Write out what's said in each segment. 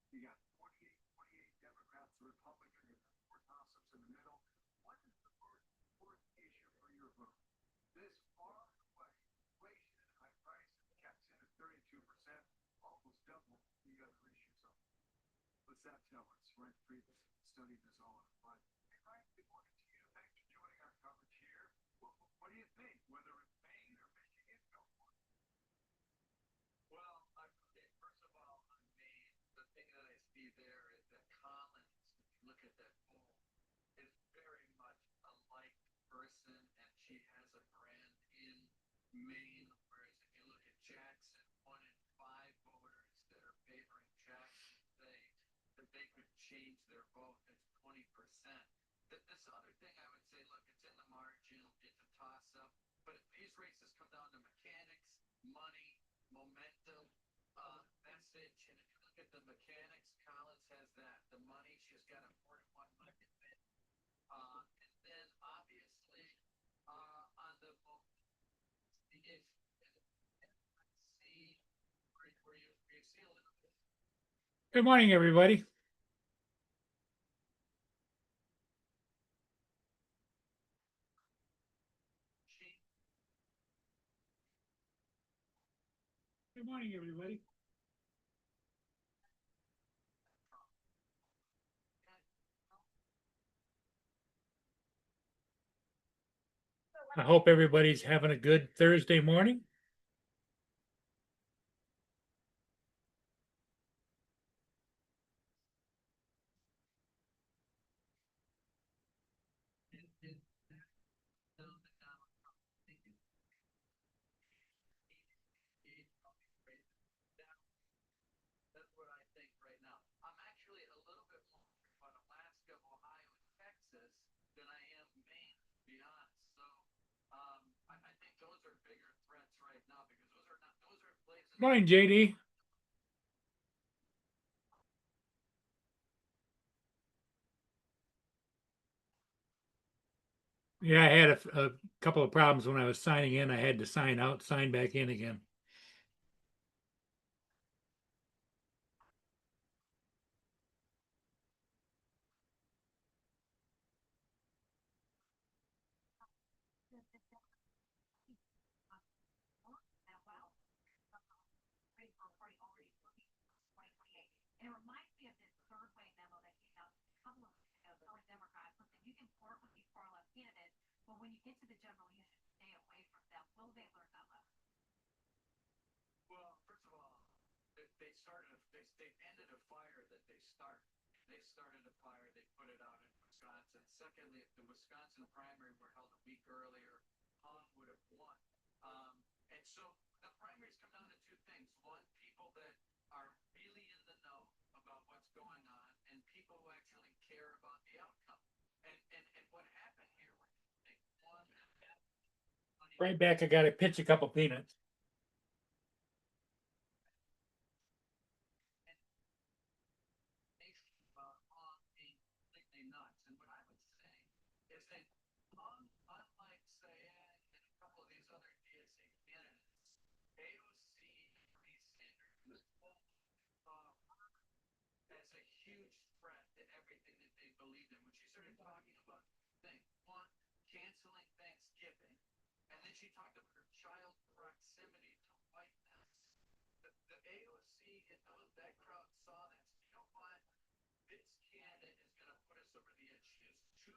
You got 48 Democrats, the Republican, you got four toss-ups in the middle. What is the first issue for your vote? This far away, inflation and high prices caps in at 32%, almost double the other issues. What's that tell us? Ryan Friedman studied this all in fun. Hey, Ryan, good morning to you. Thanks for joining our coverage here. What do you think? Whether it's Maine or Michigan, go for it. Well, okay, first of all, on Maine, the thing that I see there is that Collins, if you look at that poll, is very much a liked person, and she has a brand in Maine. Whereas if you look at Jackson, 1 in 5 voters that are favoring Jackson say that they could change their vote. That's 20%. This other thing I would say, look, it's in the margin, it's a toss-up, but if these races come down to mechanics, money, momentum, message, and if you look at the mechanics, Collins has that. The money, she's got a 4-1 market fit. And then obviously, on the if see where you see a little bit. Good morning, everybody. Good morning, everybody. I hope everybody's having a good Thursday morning. That's what I think right now. I'm actually a little bit more about Alaska, Ohio, and Texas than I am Maine, to be honest. So I think those are bigger threats right now because those are places. Morning, JD. Yeah, I had a couple of problems when I was signing in. I had to sign out, sign back in again. And it reminds me of this third way memo that came out a couple of weeks ago telling Democrats, listen, you can flirt with these far left candidates, but when you get to the general, you should stay away from them. Will they learn that lesson? Well, first of all, they started. They ended a fire that they started. They started a fire. They put it out in Wisconsin. Secondly, if the Wisconsin primary were held a week earlier, Hahn would have won. And so the primaries come down to two things: one, people that are really in the know about what's going on, and people who actually care about the outcome. And what happened here was they won. Right back, I got to pitch a couple peanuts. On being completely nuts. And what I would say is that, unlike Sayed and a couple of these other DSA candidates, AOC, Bernie Sanders, was as a huge threat to everything that they believed in. When she started talking about things, one, canceling Thanksgiving, and then she talked about her child proximity to whiteness. The AOC and that crowd saw that. So you know what? This candidate is going to put us over the edge. She is too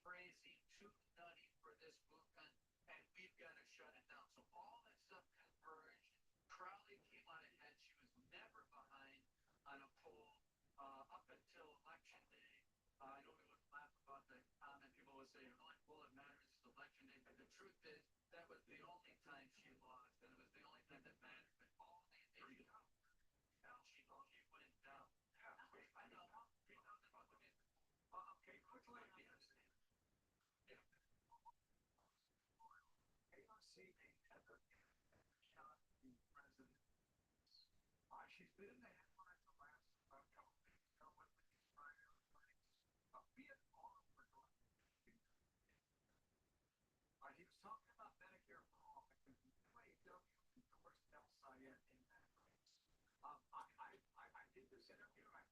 crazy, too nutty for this movement, and we've got to shut it down. So all that stuff converged. Crowley came out ahead. She was never behind on a poll up until election day. I know we would laugh about the comment. People would say, the only poll that matters is election day. But the truth is, that was the only time she lost, and it was the only time that mattered. But only if she went down. I know. He knows about the music. Okay, quick like this. AOC may never shot the president. She's been in the headlines the last couple of weeks ago with the primary fights. Vietnam, we're going to be. He was talking about Medicare for all because the UAW endorsed El Sayed in that race. I did this interview. I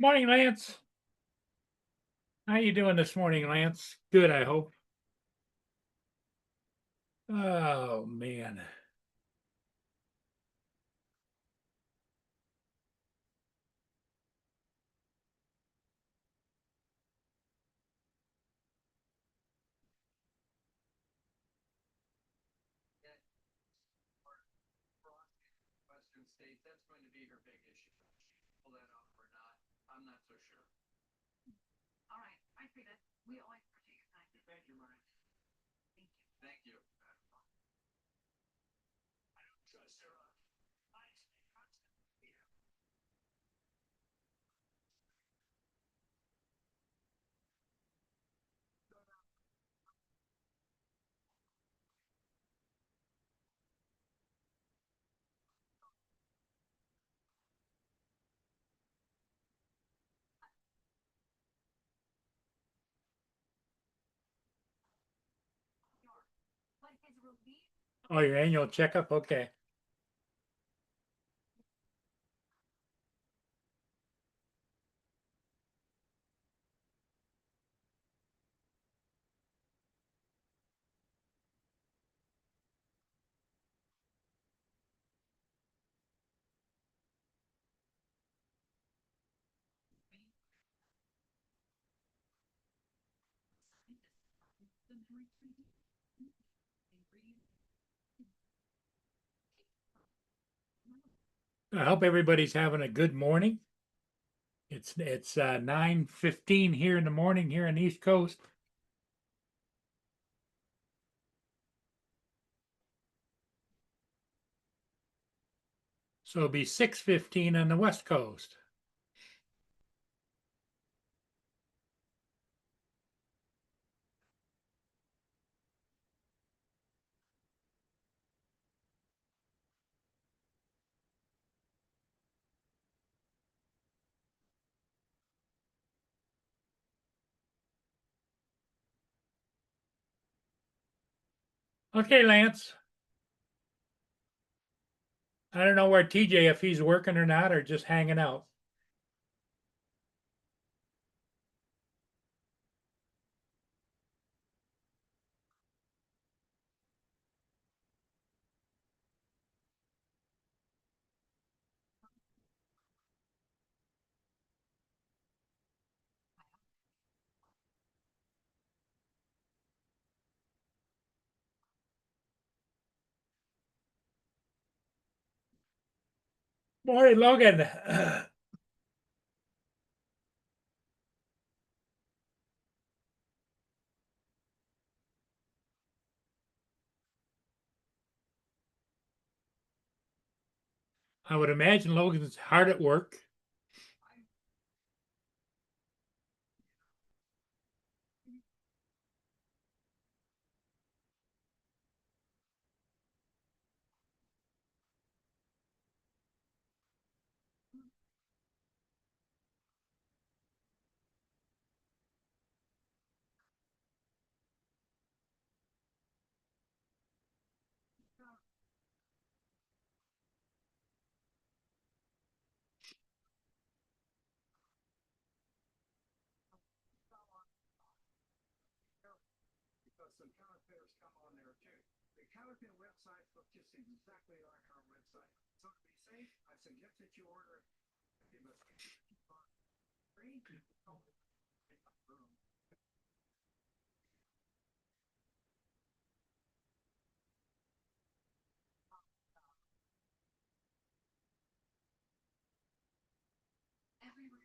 Morning, Lance. How you doing this morning, Lance? Good, I hope. Oh man. Western states, that's going to be her big issue. Pull that off or not, I'm not so sure. All right, I see that. We always appreciate your time. Thank you, Mike. Thank you. Thank you. I don't trust her. But his relief, Oh, your annual checkup? Okay. I hope everybody's having a good morning. It's 9:15 here in the morning here on the East Coast. So it'll be 6:15 on the West Coast. Okay, Lance. I don't know where TJ, if he's working or not, or just hanging out. Morning, Logan. I would imagine Logan's hard at work. Because some counterfeiters come on there too. The counterfeit websites look just exactly like our website. So to be safe, I suggest that you order it. You must train people. everywhere.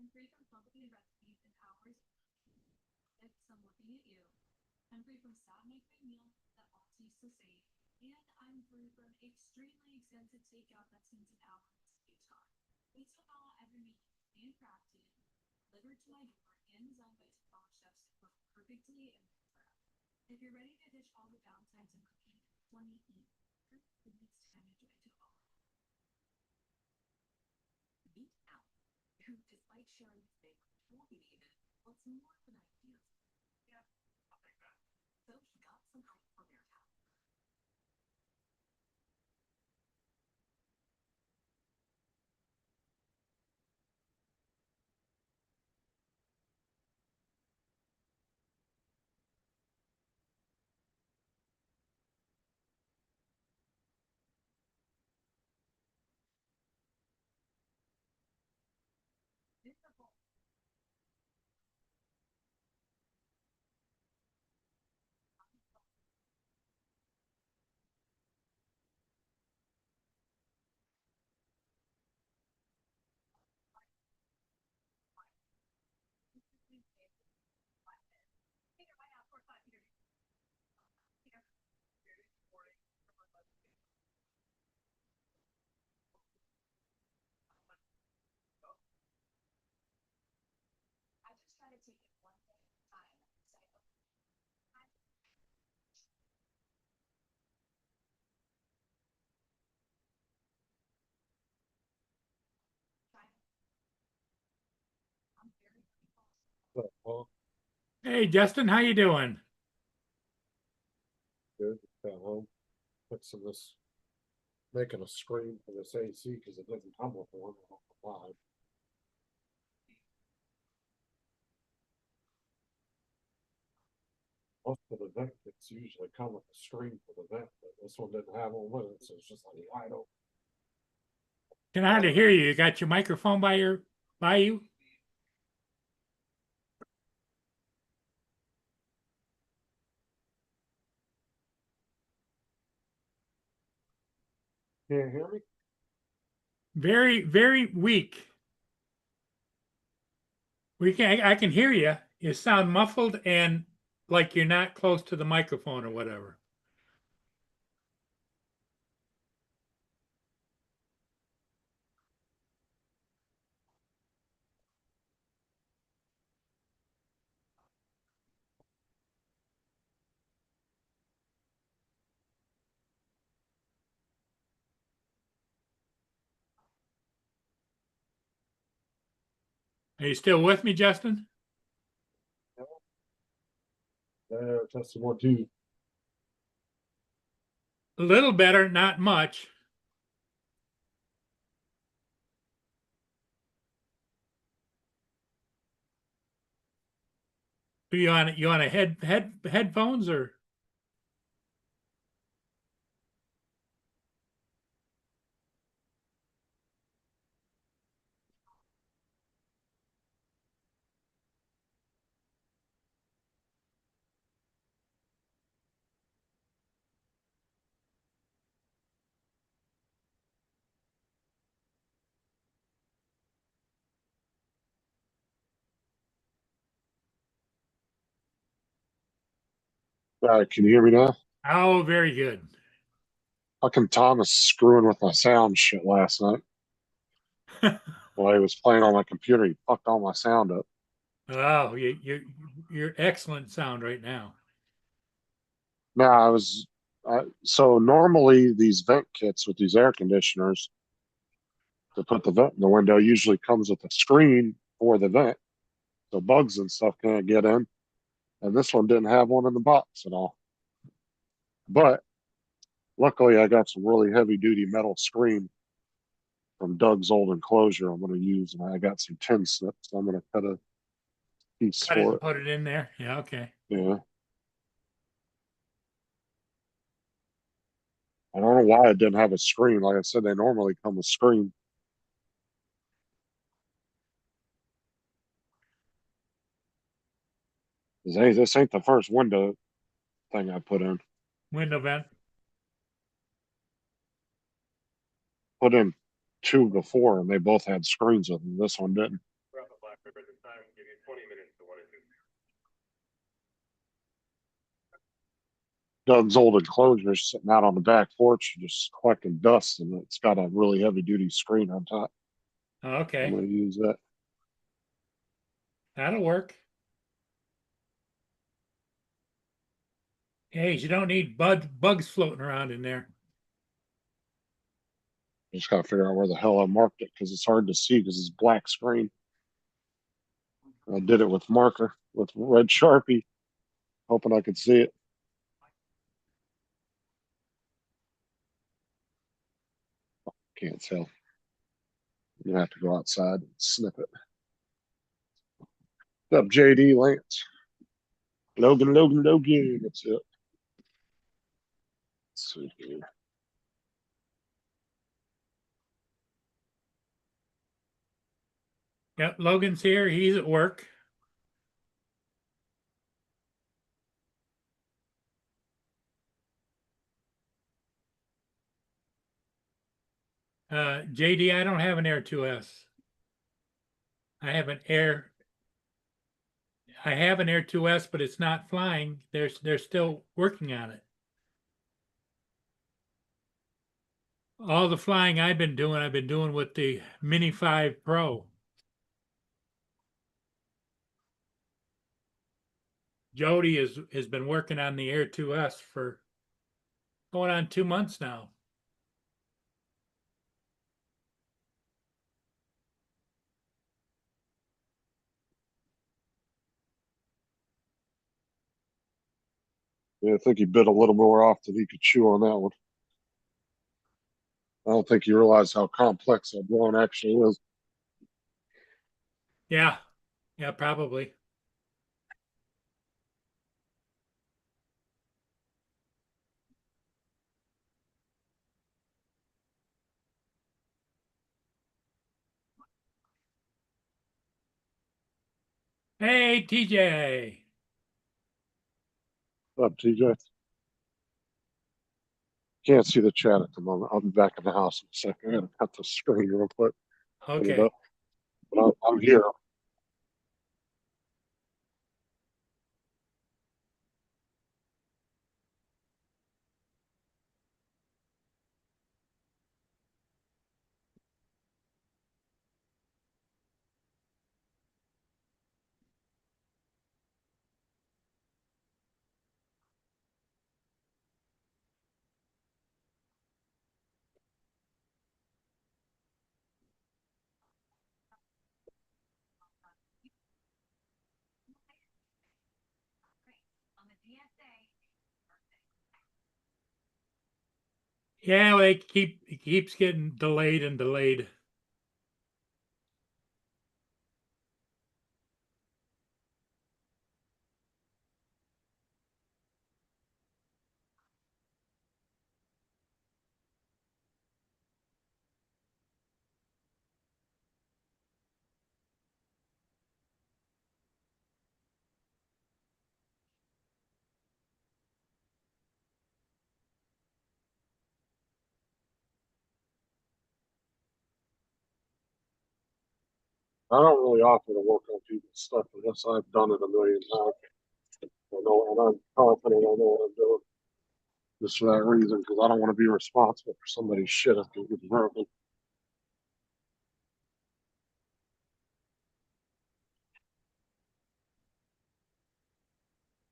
I'm free from publishing recipes and hours if I'm looking at you. I'm free from sad microwave meals that all taste the same. And I'm free from extremely expensive takeout that spends an hour each time. Based on all every meal handcrafted, delivered to my door, and designed by top chefs that cook perfectly and from scratch. If you're ready to ditch all the downsides of cooking, let me eat. The next time you join to all. Beat out. Who, despite sharing his favorite toffee even, wants more than ideas. Yeah, I'll take that. So he got some help from their house. Beautiful. Peter, my house, 4 5 Peter. Peter. I just try to take it one day at a time. So I try. I'm very grateful. Well, Hey, Justin, how you doing? good. Got home. Put some of this, making a screen for this AC because it doesn't come with one. I don't know why. Most of the vent kits usually come with a screen for the vent, but this one didn't have one with it, so it's just like wide open. Can hardly hear you. You got your microphone by you? Can't hear me? Very, very weak. I can hear you. You sound muffled and like you're not close to the microphone or whatever. Are you still with me, Justin? Testing 1 2. A little better, not much. Are you on a headphones or? Can you hear me now? Oh, very good. Fucking Thomas screwing with my sound shit last night. While he was playing on my computer, he fucked all my sound up. Oh, you're excellent sound right now. No, so normally these vent kits with these air conditioners to put the vent in the window usually comes with a screen for the vent, so bugs and stuff can't get in. And this one didn't have one in the box at all. But luckily, I got some really heavy duty metal screen from Doug's old enclosure I'm going to use, and I got some tin snips. So I'm going to cut a piece Cut it for and it. put it in there. Yeah, okay. Yeah. I don't know why it didn't have a screen. Like I said, they normally come with screen. Hey, this ain't the first window thing I put in. Window vent. Put in 2 before, and they both had screens with them. This one didn't. Doug's old enclosure is sitting out on the back porch, just collecting dust, and it's got a really heavy duty screen on top. I'm Okay, gonna use that. that'll work. Hey, you don't need bugs floating around in there. Just gotta figure out where the hell I marked it because it's hard to see because it's black screen. I did it with marker with red Sharpie, hoping I could see it. Can't tell. You have to go outside and snip it. What's up, JD Lance? Logan. That's it. Let's see here. Yep, Logan's here. He's at work. JD, I don't have an Air 2S. I have an Air. I have an Air 2S, but it's not flying. They're still working on it. All the flying I've been doing with the Mini 5 Pro. Jody has been working on the Air 2S for going on 2 months now. Yeah, I think he bit a little more off than he could chew on that one. I don't think you realize how complex that drone actually is. Yeah, yeah, probably. Hey, TJ. What's up, TJ? Can't see the chat at the moment. I'll be back in the house in a second. I gotta cut the screen real quick. Put it Okay. up. But I'm here. On the GSA, Yeah, well, it keeps getting delayed and delayed. I don't really offer to work on people's stuff unless I've done it a million times. I know, and I'm confident I know what I'm doing. Just for that reason, because I don't want to be responsible for somebody's shit after it gets broken.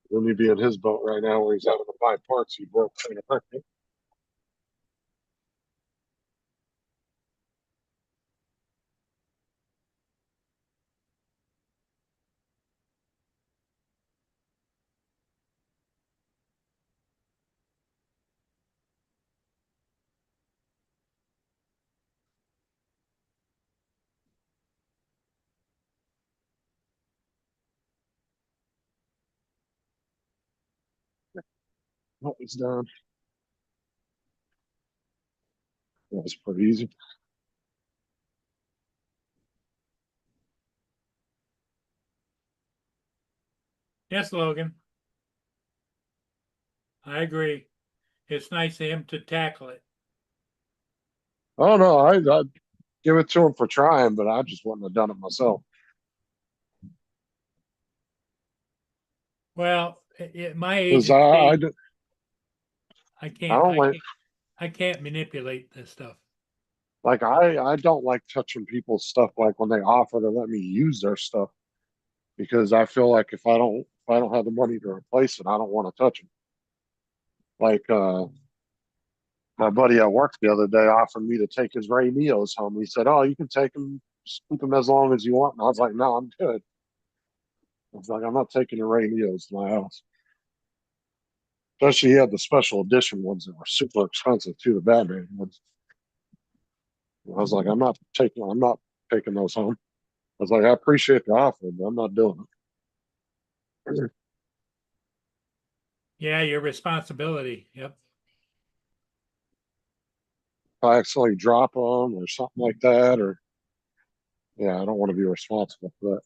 Then you'd be in his boat right now where he's having to buy parts he broke. Oh, he's down. That was pretty easy. Yes, Logan. I agree. It's nice of him to tackle it. Oh no, I'd give it to him for trying, but I just wouldn't have done it myself. Well, at my age, Because I, it's I, a, did- I I can't, don't like, I can't manipulate this stuff. like, I don't like touching people's stuff, like when they offer to let me use their stuff. Because I feel like if I don't have the money to replace it, I don't want to touch it. Like, my buddy at work the other day offered me to take his Ray Neos home. He said, "Oh, you can take them, just keep them as long as you want." And I was like, "No, I'm good." I was like, "I'm not taking the Ray Neos to my house." Especially he had the special edition ones that were super expensive too, the Batman ones. I was like, I'm not taking those home. I was like, I appreciate the offer, but I'm not doing it. If Yeah, your responsibility. Yep. I accidentally drop them or something like that, or yeah, I don't want to be responsible for that.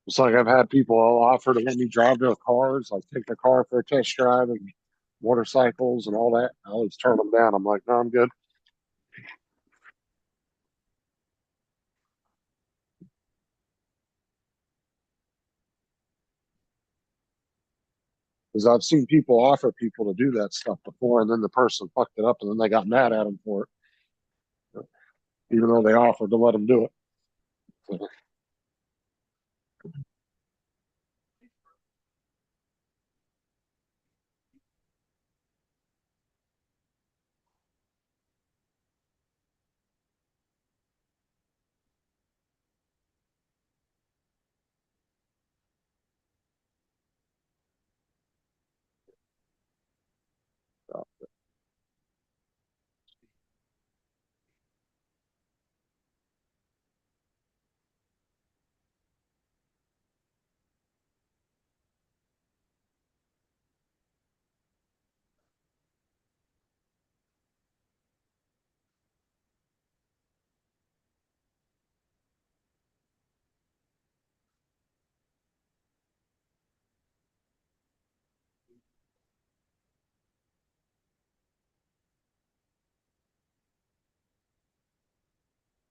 It's like I've had people offer to let me drive their cars, like take the car for a test drive and motorcycles and all that. I always turn them down. I'm like, no, I'm good. Because I've seen people offer people to do that stuff before, and then the person fucked it up, and then they got mad at them for it, even though they offered to let them do it.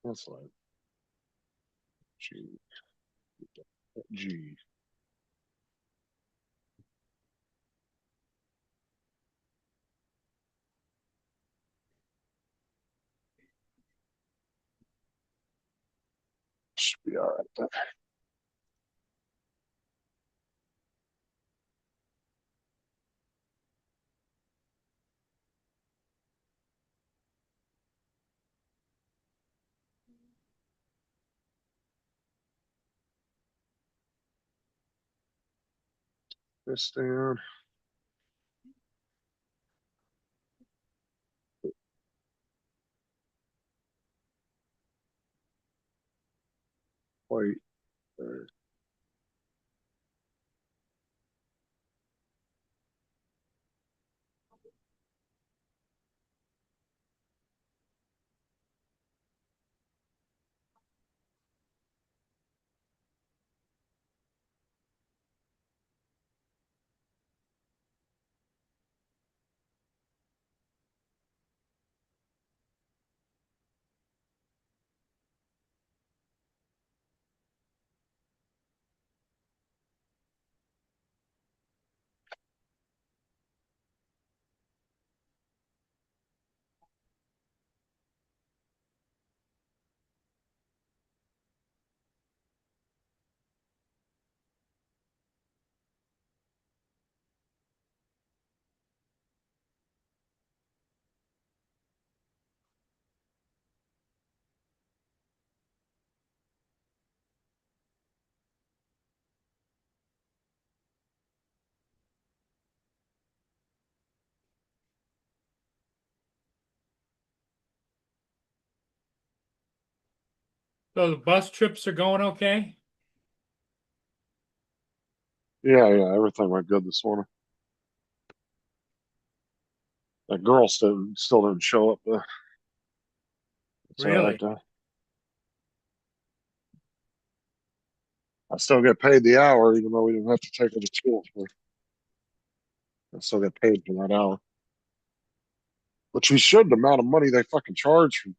That's like, gee, gee. Should be all right then. This down. Wait. There. So the bus trips are going okay? Yeah, yeah, everything went good this morning. That girl still didn't show up. It's all right Really? though. I still get paid the hour, even though we didn't have to take her to school. I still get paid for that hour. Which we should, the amount of money they fucking charge for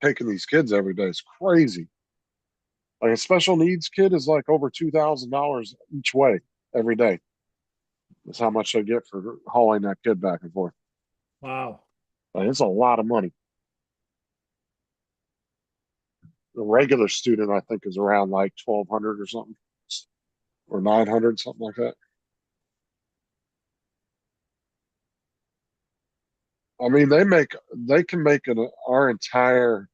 taking these kids every day is crazy. Like a special needs kid is like over $2,000 each way every day. That's how much they get for hauling that kid back and forth. Wow. Like, it's a lot of money. A regular student, I think, is around like 1,200 or something, or 900, something like that. I mean, they can make our entire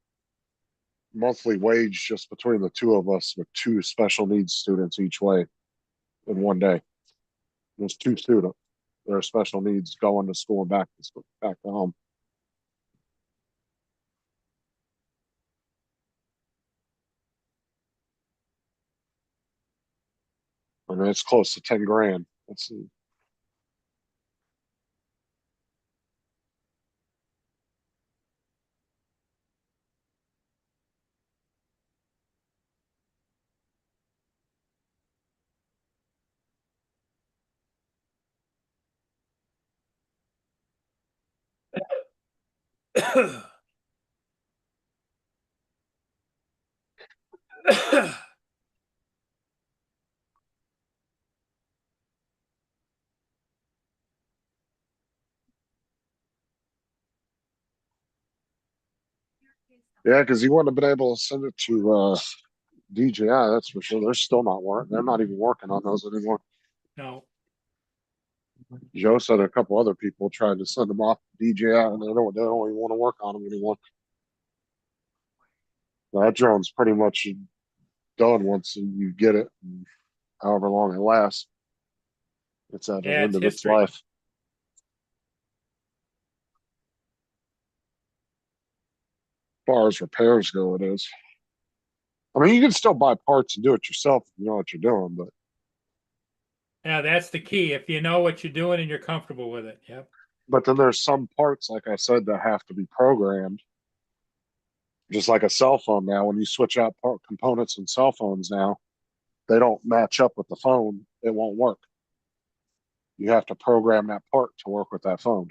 monthly wage just between the two of us with two special needs students each way in one day. There's two students that are special needs going to school and back to school, back to home. I mean, it's close to 10 grand. Let's see. Yeah, because he wouldn't have been able to send it to DJI, that's for sure. They're still not working. They're not even working on those anymore. No. Joe said a couple other people tried to send them off to DJI, and they don't even want to work on them anymore. That drone's pretty much done once you get it, and however long it lasts. It's at the Yeah, end it's of its history. life. As far as repairs go, it is. I mean, you can still buy parts and do it yourself if you know what you're doing, but Yeah, that's the key. If you know what you're doing and you're comfortable with it. Yep. then there's some parts, like I said, that have to be programmed. Just like a cell phone now, when you switch out part components in cell phones now, they don't match up with the phone. It won't work. You have to program that part to work with that phone.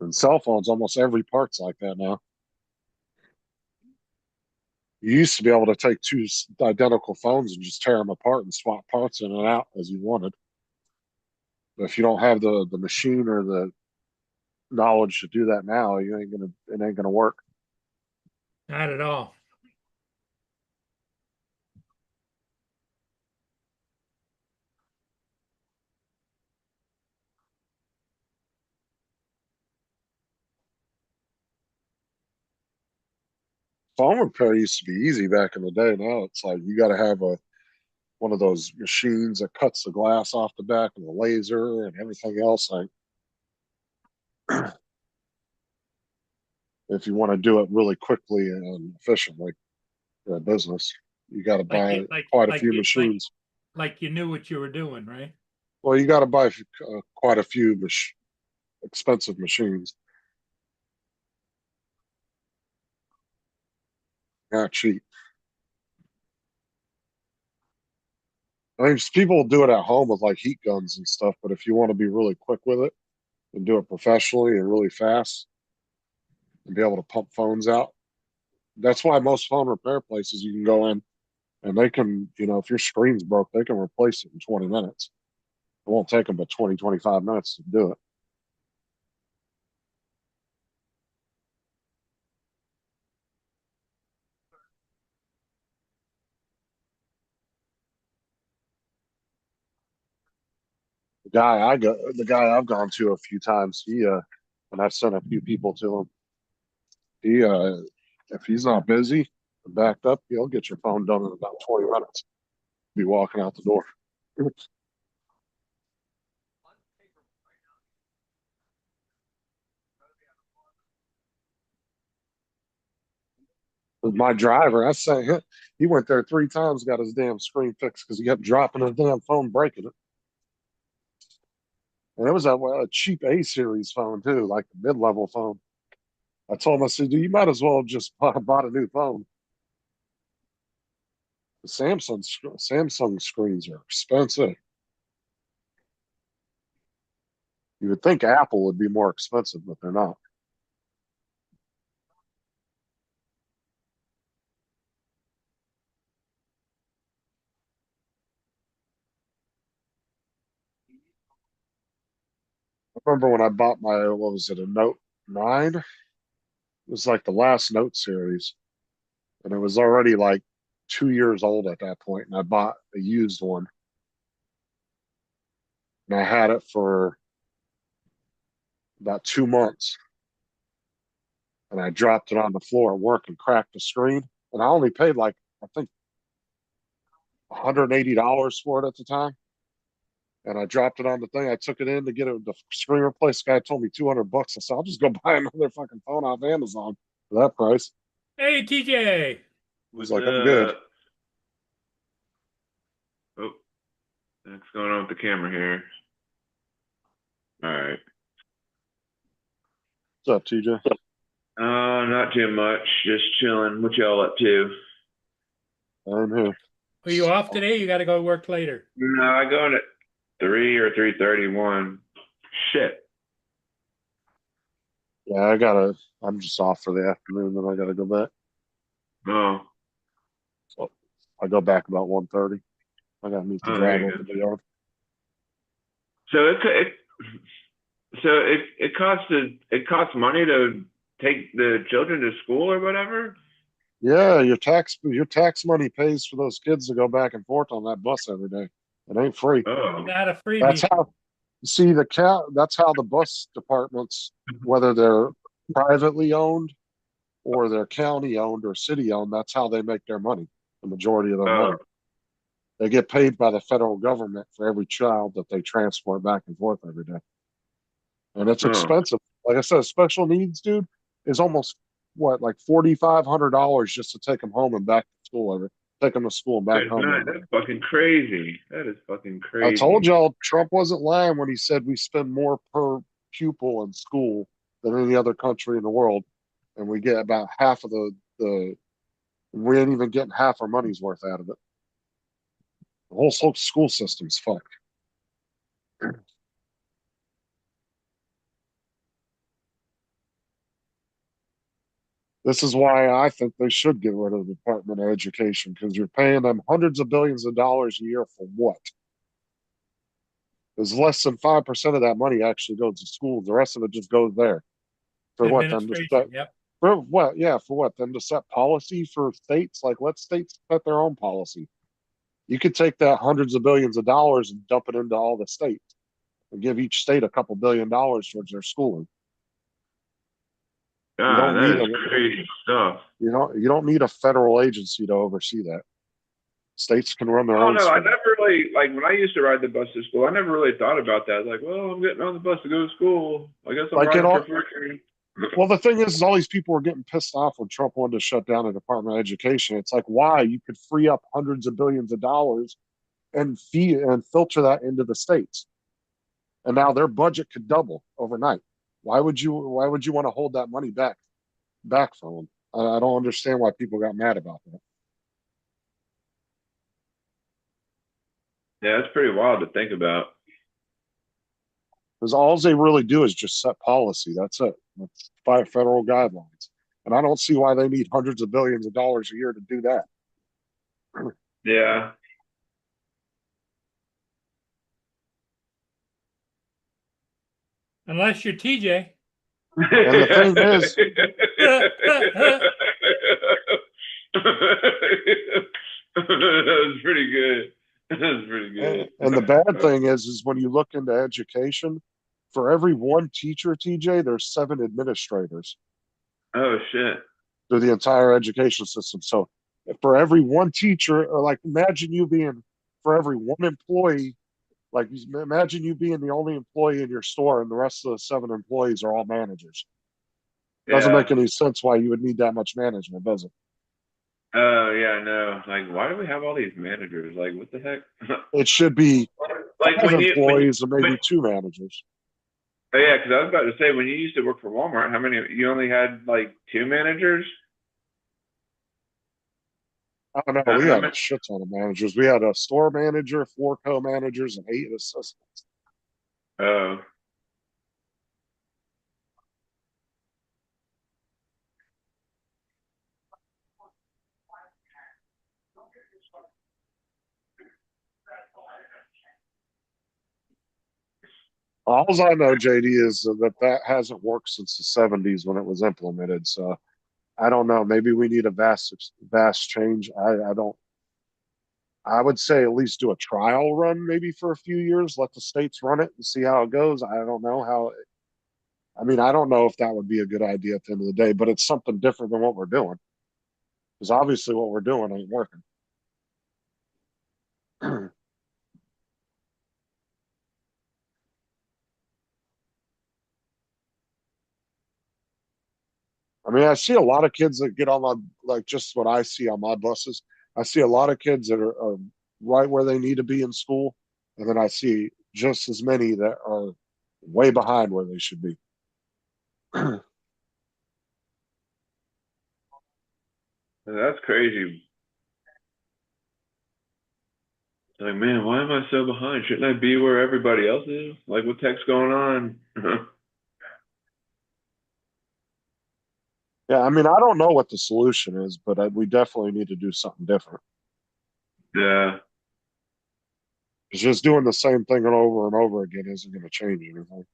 And cell phones, almost every part's like that now. You used to be able to take two identical phones and just tear them apart and swap parts in and out as you wanted. But if you don't have the machine or the knowledge to do that now, it ain't gonna work. Not at all. Phone repair used to be easy back in the day. Now it's like you got to have one of those machines that cuts the glass off the back and the laser and everything else. Like if you want to do it really quickly and efficiently for a business, you got to Like buy you like quite a like few you machines. like you knew what you were doing, right? Well, you got to buy quite a few expensive machines. Not cheap. I mean, people will do it at home with like heat guns and stuff, but if you want to be really quick with it and do it professionally and really fast and be able to pump phones out, that's why most phone repair places you can go in and they can, if your screen's broke, they can replace it in 20 minutes. It won't take them but 20, 25 minutes to do it. The guy I've gone to a few times, and I've sent a few people to him. If he's not busy, backed up, he'll get your phone done in about 20 minutes. Be walking out the door. With my driver, I say he went there 3 times, got his damn screen fixed because he kept dropping his damn phone, breaking it. And it was a cheap A series phone too, like a mid-level phone. I told him, I said, "Dude, you might as well just bought a new phone." The Samsung screens are expensive. You would think Apple would be more expensive, but they're not. I remember when I bought my, what was it, a Note 9? It was like the last Note series, and it was already like 2 years old at that point, and I bought a used one, and I had it for about 2 months, and I dropped it on the floor at work and cracked the screen, and I only paid like, I think, $180 for it at the time. And I dropped it on the thing. I took it in to get it, the screen replaced. The guy told me $200. I said, I'll just go buy another fucking phone off Amazon for that price. Hey, TJ. He was What's like, I'm good. Oh, what's going on with the camera here? All right. What's up, TJ? Not too much. Just chilling. What y'all up to? I'm here. Are you off today? You got to go to work later. No, I go in at 3 or 3:31. Shit. Yeah, I'm just off for the afternoon, then I gotta go back. Oh, So I go back about 1:30. I gotta meet the oh, there driver you over go. the yard. So it costs money to take the children to school or whatever. Yeah, your tax money pays for those kids to go back and forth on that bus every day. It ain't free. Oh, Not a That's freebie. how see that's how the bus departments, whether they're privately owned or they're county owned or city owned, that's how they make their money. The majority of their oh, money. They get paid by the federal government for every child that they transport back and forth every day. And it's oh. expensive. Like I said, special needs, dude, is almost what, like $4,500 just to take them home and back to school take them to school and back That's home not. every day. That's fucking crazy. That is fucking I told crazy. y'all Trump wasn't lying when he said we spend more per pupil in school than any other country in the world, and we get about half of the we ain't even getting half our money's worth out of it. The whole school system's fucked. This is why I think they should get rid of the Department of Education because you're paying them hundreds of billions of dollars a year for what? There's less than 5% of that money actually goes to schools. The rest of it just goes there. For what? Them to set, Administration. Yep. for what? Yeah, for what? Them to set policy for states? Like, let states set their own policy. You could take that hundreds of billions of dollars and dump it into all the states and give each state a couple $1 billion towards their schooling. You God, don't that need is a crazy stuff. you don't need a federal agency to oversee that. States can run their Oh own no, I school. never really like when I used to ride the bus to school. I never really thought about that. Like, well, I'm getting on the bus to go to school. I guess I'm Like it riding for all. free. Well, the thing is all these people were getting pissed off when Trump wanted to shut down the Department of Education. It's like, why? You could free up hundreds of billions of dollars and fee and filter that into the states, and now their budget could double overnight. Why would you want to hold that money back from them? I don't understand why people got mad about that. Yeah, it's pretty wild to think about. Because all they really do is just set policy. That's it. That's by federal guidelines. And I don't see why they need hundreds of billions of dollars a year to do that. Yeah. Unless you're TJ. And the thing is, That was pretty good. That was pretty good. and the bad thing is when you look into education, for every one teacher, TJ, there's 7 administrators Oh shit. through the entire education system. So for every one teacher, or like imagine you being for every one employee, like imagine you being the only employee in your store and the rest of the 7 employees are all managers. Doesn't Yeah. make any sense why you would need that much management, does it? Oh yeah, no. Like, why do we have all these managers? Like, what the heck? It should be Like 5 employees and when maybe 2 managers. oh yeah, because I was about to say when you used to work for Walmart, how many you only had like 2 managers? I don't know. How, We how had a many? shit ton of managers. We had a store manager, 4 co-managers, and 8 assistants. Oh. All I know, JD, is that hasn't worked since the 70s when it was implemented. So I don't know. Maybe we need a vast change. I don't. I would say at least do a trial run maybe for a few years, let the states run it and see how it goes. I don't know how. I mean, I don't know if that would be a good idea at the end of the day, but it's something different than what we're doing. Because obviously what we're doing ain't working. I mean, I see a lot of kids that get on my, like just what I see on my buses. I see a lot of kids that are right where they need to be in school. And then I see just as many that are way behind where they should be. That's crazy. Like, man, why am I so behind? Shouldn't I be where everybody else is? Like, what the heck's going on? Yeah, I mean, I don't know what the solution is, but we definitely need to do something different. Yeah. It's just doing the same thing over and over again isn't going to change anything.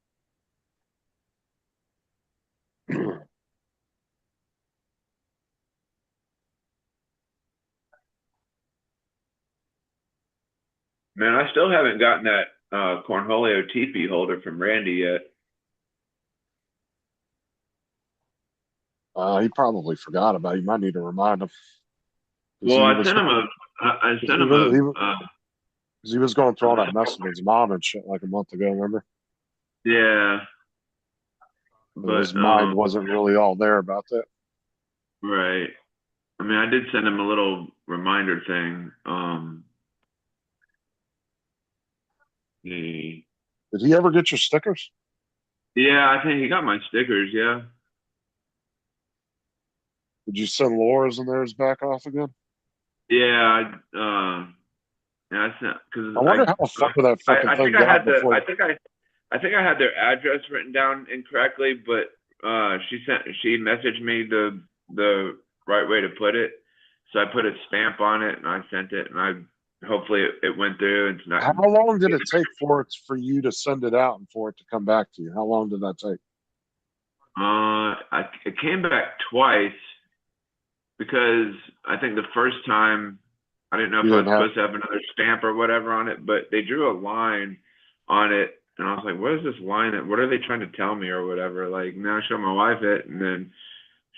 Man, I still haven't gotten that Cornholio teepee holder from Randy yet. He probably forgot about it. You might need to remind him. 'Cause Well, he I was, sent him a, I 'cause sent he him was, a, he was, 'cause he was going through all that mess with his mom and shit like a month ago, remember? yeah, And his but mind wasn't really all there about that. right. I mean, I did send him a little reminder thing. He, Did he ever get your stickers? yeah, I think he got my stickers. Yeah, Did you send Laura's and theirs back off again? yeah, yeah. I sent because I wonder how far that fucking I thing think I got had the, before. I think I had their address written down incorrectly, but she messaged me the right way to put it, so I put a stamp on it and I sent it, and I hopefully it went through. It's not. How long did it take for you to send it out and for it to come back to you? How long did that take? It came back twice because I think the first time I didn't know if You I was didn't have. supposed to have another stamp or whatever on it, but they drew a line on it, and I was like, "What is this line? What are they trying to tell me or whatever?" Like, now I showed my wife it, and then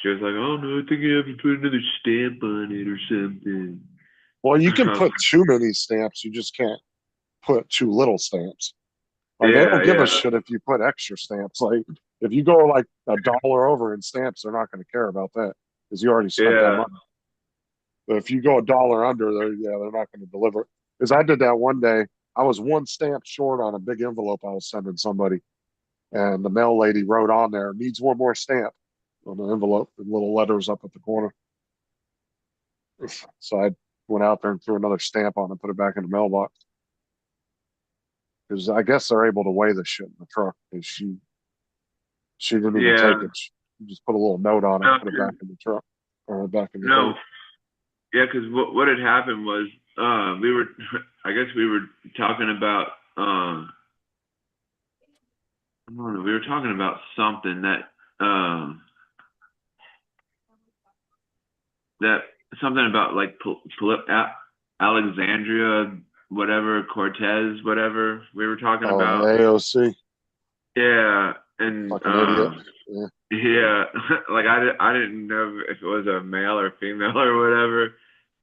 she was like, "Oh no, I think you have to put another stamp on it or something." Well, you can I was put too many stamps. You just can't put too little stamps. like, Like they don't give a yeah, shit if you put extra stamps. Like if you go like $1 over in stamps, they're not going to care about that because you already spent that yeah, money. But if you go $1 under, they're not going to deliver it. Because I did that one day. I was one stamp short on a big envelope I was sending somebody, and the mail lady wrote on there, "Needs one more stamp" on the envelope with little letters up at the corner. So I went out there and threw another stamp on and put it back in the mailbox. Because I guess they're able to weigh the shit in the truck. Because she didn't even yeah. take it. She just put a little note on it, No, put it back in the truck or back in the no, thing. yeah, because what had happened was we were, I guess we were talking about I don't know, we were talking about something that something about like Alexandria, whatever, Cortez, whatever we were talking Oh, about. AOC, Yeah, and fucking idiot. Yeah. yeah, like I didn't know if it was a male or female or whatever,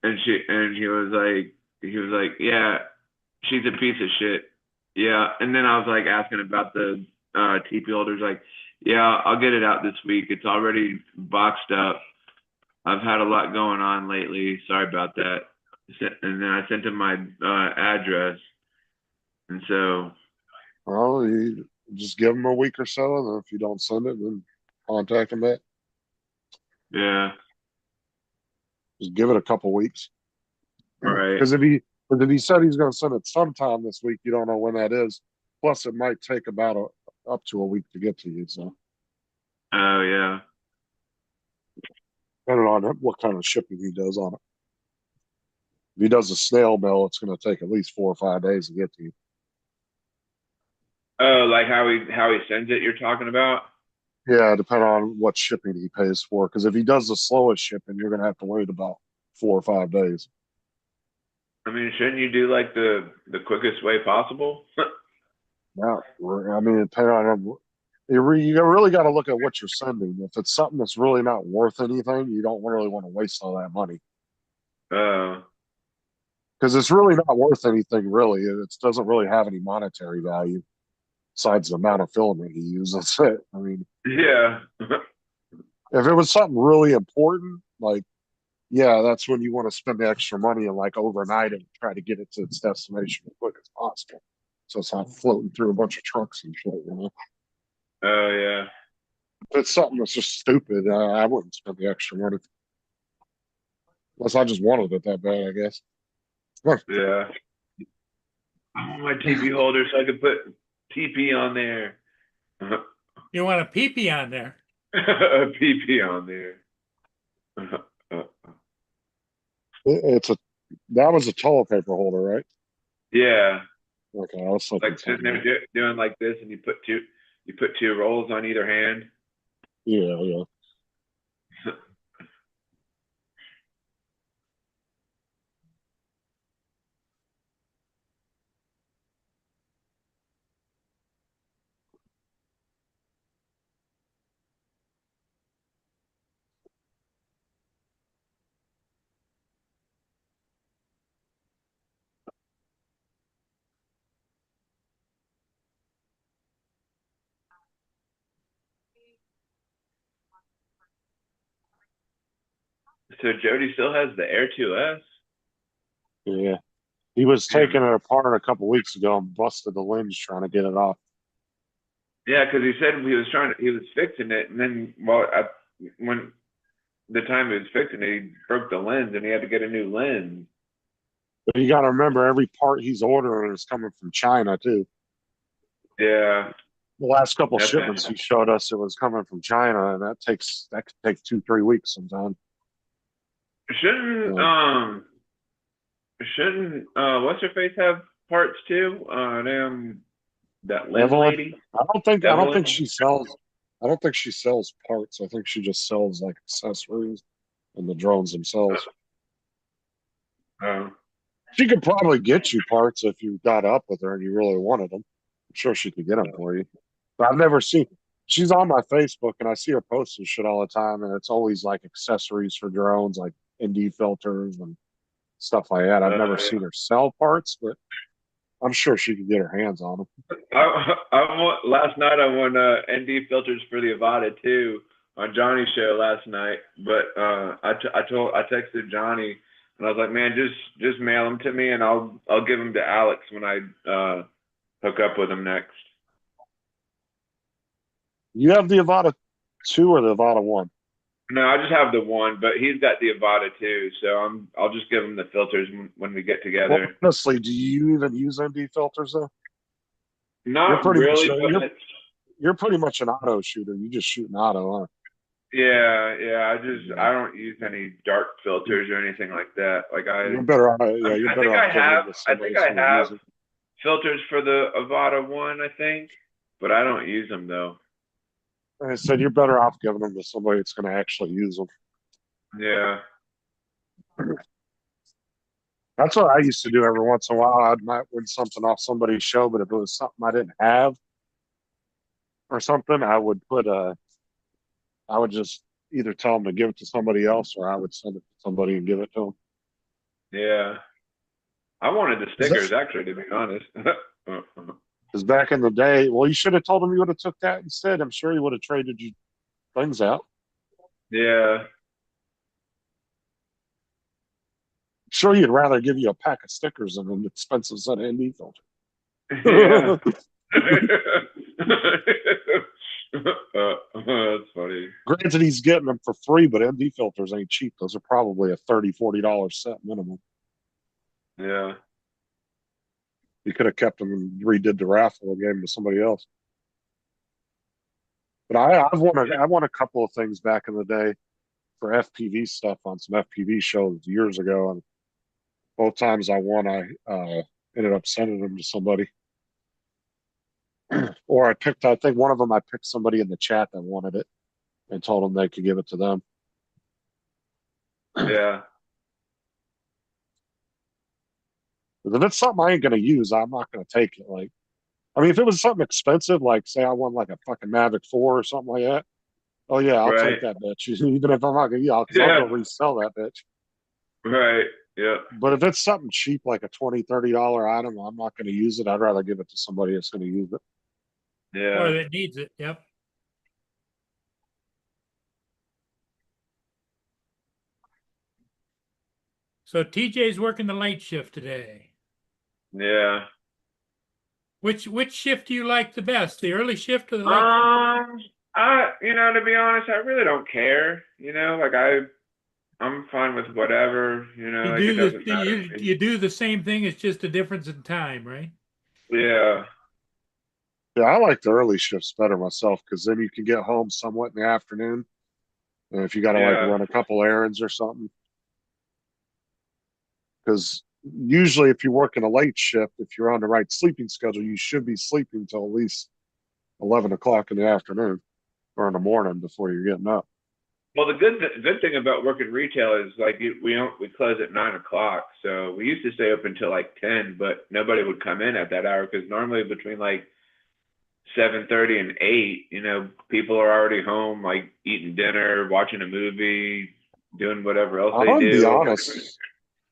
and he was like, yeah, she's a piece of shit. Yeah, and then I was like asking about the TP holders, like, yeah, I'll get it out this week. It's already boxed up. I've had a lot going on lately. Sorry about that. And then I sent him my address, and so Well, you just give them a week or so, and then if you don't send it, then contact them back. yeah, Just give it a couple weeks. right. Because if he said he's going to send it sometime this week, you don't know when that is. Plus, it might take about up to a week to get to you. So, Oh yeah. depending on what kind of shipping he does on it. If he does a snail mail, it's going to take at least 4 or 5 days to get to you. Oh, like how he sends it, you're talking about? Yeah, depending on what shipping he pays for. Because if he does the slowest shipping, you're going to have to wait about 4 or 5 days. I mean, shouldn't you do like the quickest way possible? Yeah, I mean, depending on you really got to look at what you're sending. If it's something that's really not worth anything, you don't really want to waste all that money Uh, because it's really not worth anything. Really, it doesn't really have any monetary value besides the amount of filament he uses. It. I mean, yeah. if it was something really important, like yeah, that's when you want to spend the extra money and like overnight and try to get it to its destination as quick as possible. So it's not floating through a bunch of trucks and shit. Oh yeah. If it's something that's just stupid, I wouldn't spend the extra money unless I just wanted it that bad. I guess. Yeah. I want my TP holder so I could put TP on there. You want a PP on there? A PP on there. It's a that was a toilet paper holder, right? Yeah. Okay, I was Like thinking sitting something. there doing like this, and you put two rolls on either hand. Yeah, yeah. So Jody still has the Air 2S. Yeah. He was Damn. taking it apart a couple weeks ago and busted the lens trying to get it off. Yeah, because he said he was fixing it, and then when the time he was fixing it, he broke the lens, and he had to get a new lens. But you got to remember, every part he's ordering is coming from China too. Yeah, The last couple that's shipments he showed us, it was coming from China, and that could take 2 3 weeks sometimes. shouldn't So, shouldn't what's her face have parts too? Damn, that lens Evelyn, lady, I don't think Evelyn. she sells. I don't think she sells parts. I think she just sells like accessories and the drones themselves. Oh, She could probably get you parts if you got up with her and you really wanted them. I'm sure she could get them for you. But I've never seen. She's on my Facebook and I see her posting shit all the time, and it's always like accessories for drones, like ND filters and stuff like that. I've never yeah. seen her sell parts, but I'm sure she could get her hands on them. Last night I won ND filters for the Avata too on Johnny's show last night. But I texted Johnny and I was like, man, just mail them to me and I'll give them to Alex when I hook up with him next. You have the Avata 2 or the Avata 1? No, I just have the one, but he's got the Avata too, so I'll just give him the filters when we get Well, together. honestly, do you even use ND filters though? You're Not pretty much really, but you're pretty much an auto shooter. You just shoot an auto, huh? yeah. I don't use any dark filters or anything like that. Like You're better off. Yeah, you're I better think off giving them to I somebody think that's I going to have use it. filters for the Avata one, I think, but I don't use them though. Like I said, you're better off giving them to somebody that's going to actually use them. Yeah. That's what I used to do every once in a while. I might win something off somebody's show, but if it was something I didn't have or something, I would just either tell them to give it to somebody else, or I would send it to somebody and give it to Yeah. I wanted the them. stickers actually, to be honest. Because back in the day, well, you should have told him you would have took that instead. I'm sure he would have traded you things out. Yeah. Sure, you'd rather give you a pack of stickers than an expensive set of ND filters. Yeah. That's funny. Granted, he's getting them for free, but ND filters ain't cheap. Those are probably a $30 $40 set minimum. Yeah. You could have kept them and redid the raffle and gave them to somebody else. But I won a couple of things back in the day for FPV stuff on some FPV shows years ago, and Both times I won, I ended up sending them to somebody. Or I think one of them, I picked somebody in the chat that wanted it and told them they could give it to them. Yeah. If it's something I ain't gonna use, I'm not gonna take it. Like, I mean, if it was something expensive, like say I won like a fucking Mavic 4 or something like that, oh yeah, I'll Right. take that bitch. Even if I'm not gonna, because Yeah. I'll go resell that bitch. Right. Yeah. But if it's something cheap, like a $20-$30 item, I'm not gonna use it. I'd rather give it to somebody that's gonna use it. Yeah. Or that needs it, yep. So TJ's working the late shift today. Yeah. Which shift do you like the best? The early shift or the late? To be honest, I really don't care. Like I'm fine with whatever. Like it doesn't matter to me. You do the same thing. It's just a difference in time, right? Yeah. Yeah, I like the early shifts better myself because then you can get home somewhat in the afternoon. And if you got to like Yeah. run a couple errands or something, because usually if you work in a late shift, if you're on the right sleeping schedule, you should be sleeping till at least 11 o'clock in the afternoon or in the morning before you're getting up. Well, the good thing about working retail is like we close at 9 o'clock. So we used to stay open till like 10, but nobody would come in at that hour because normally between like 7:30 and 8, people are already home, like eating dinner, watching a movie, doing whatever else I'm they gonna be do. honest.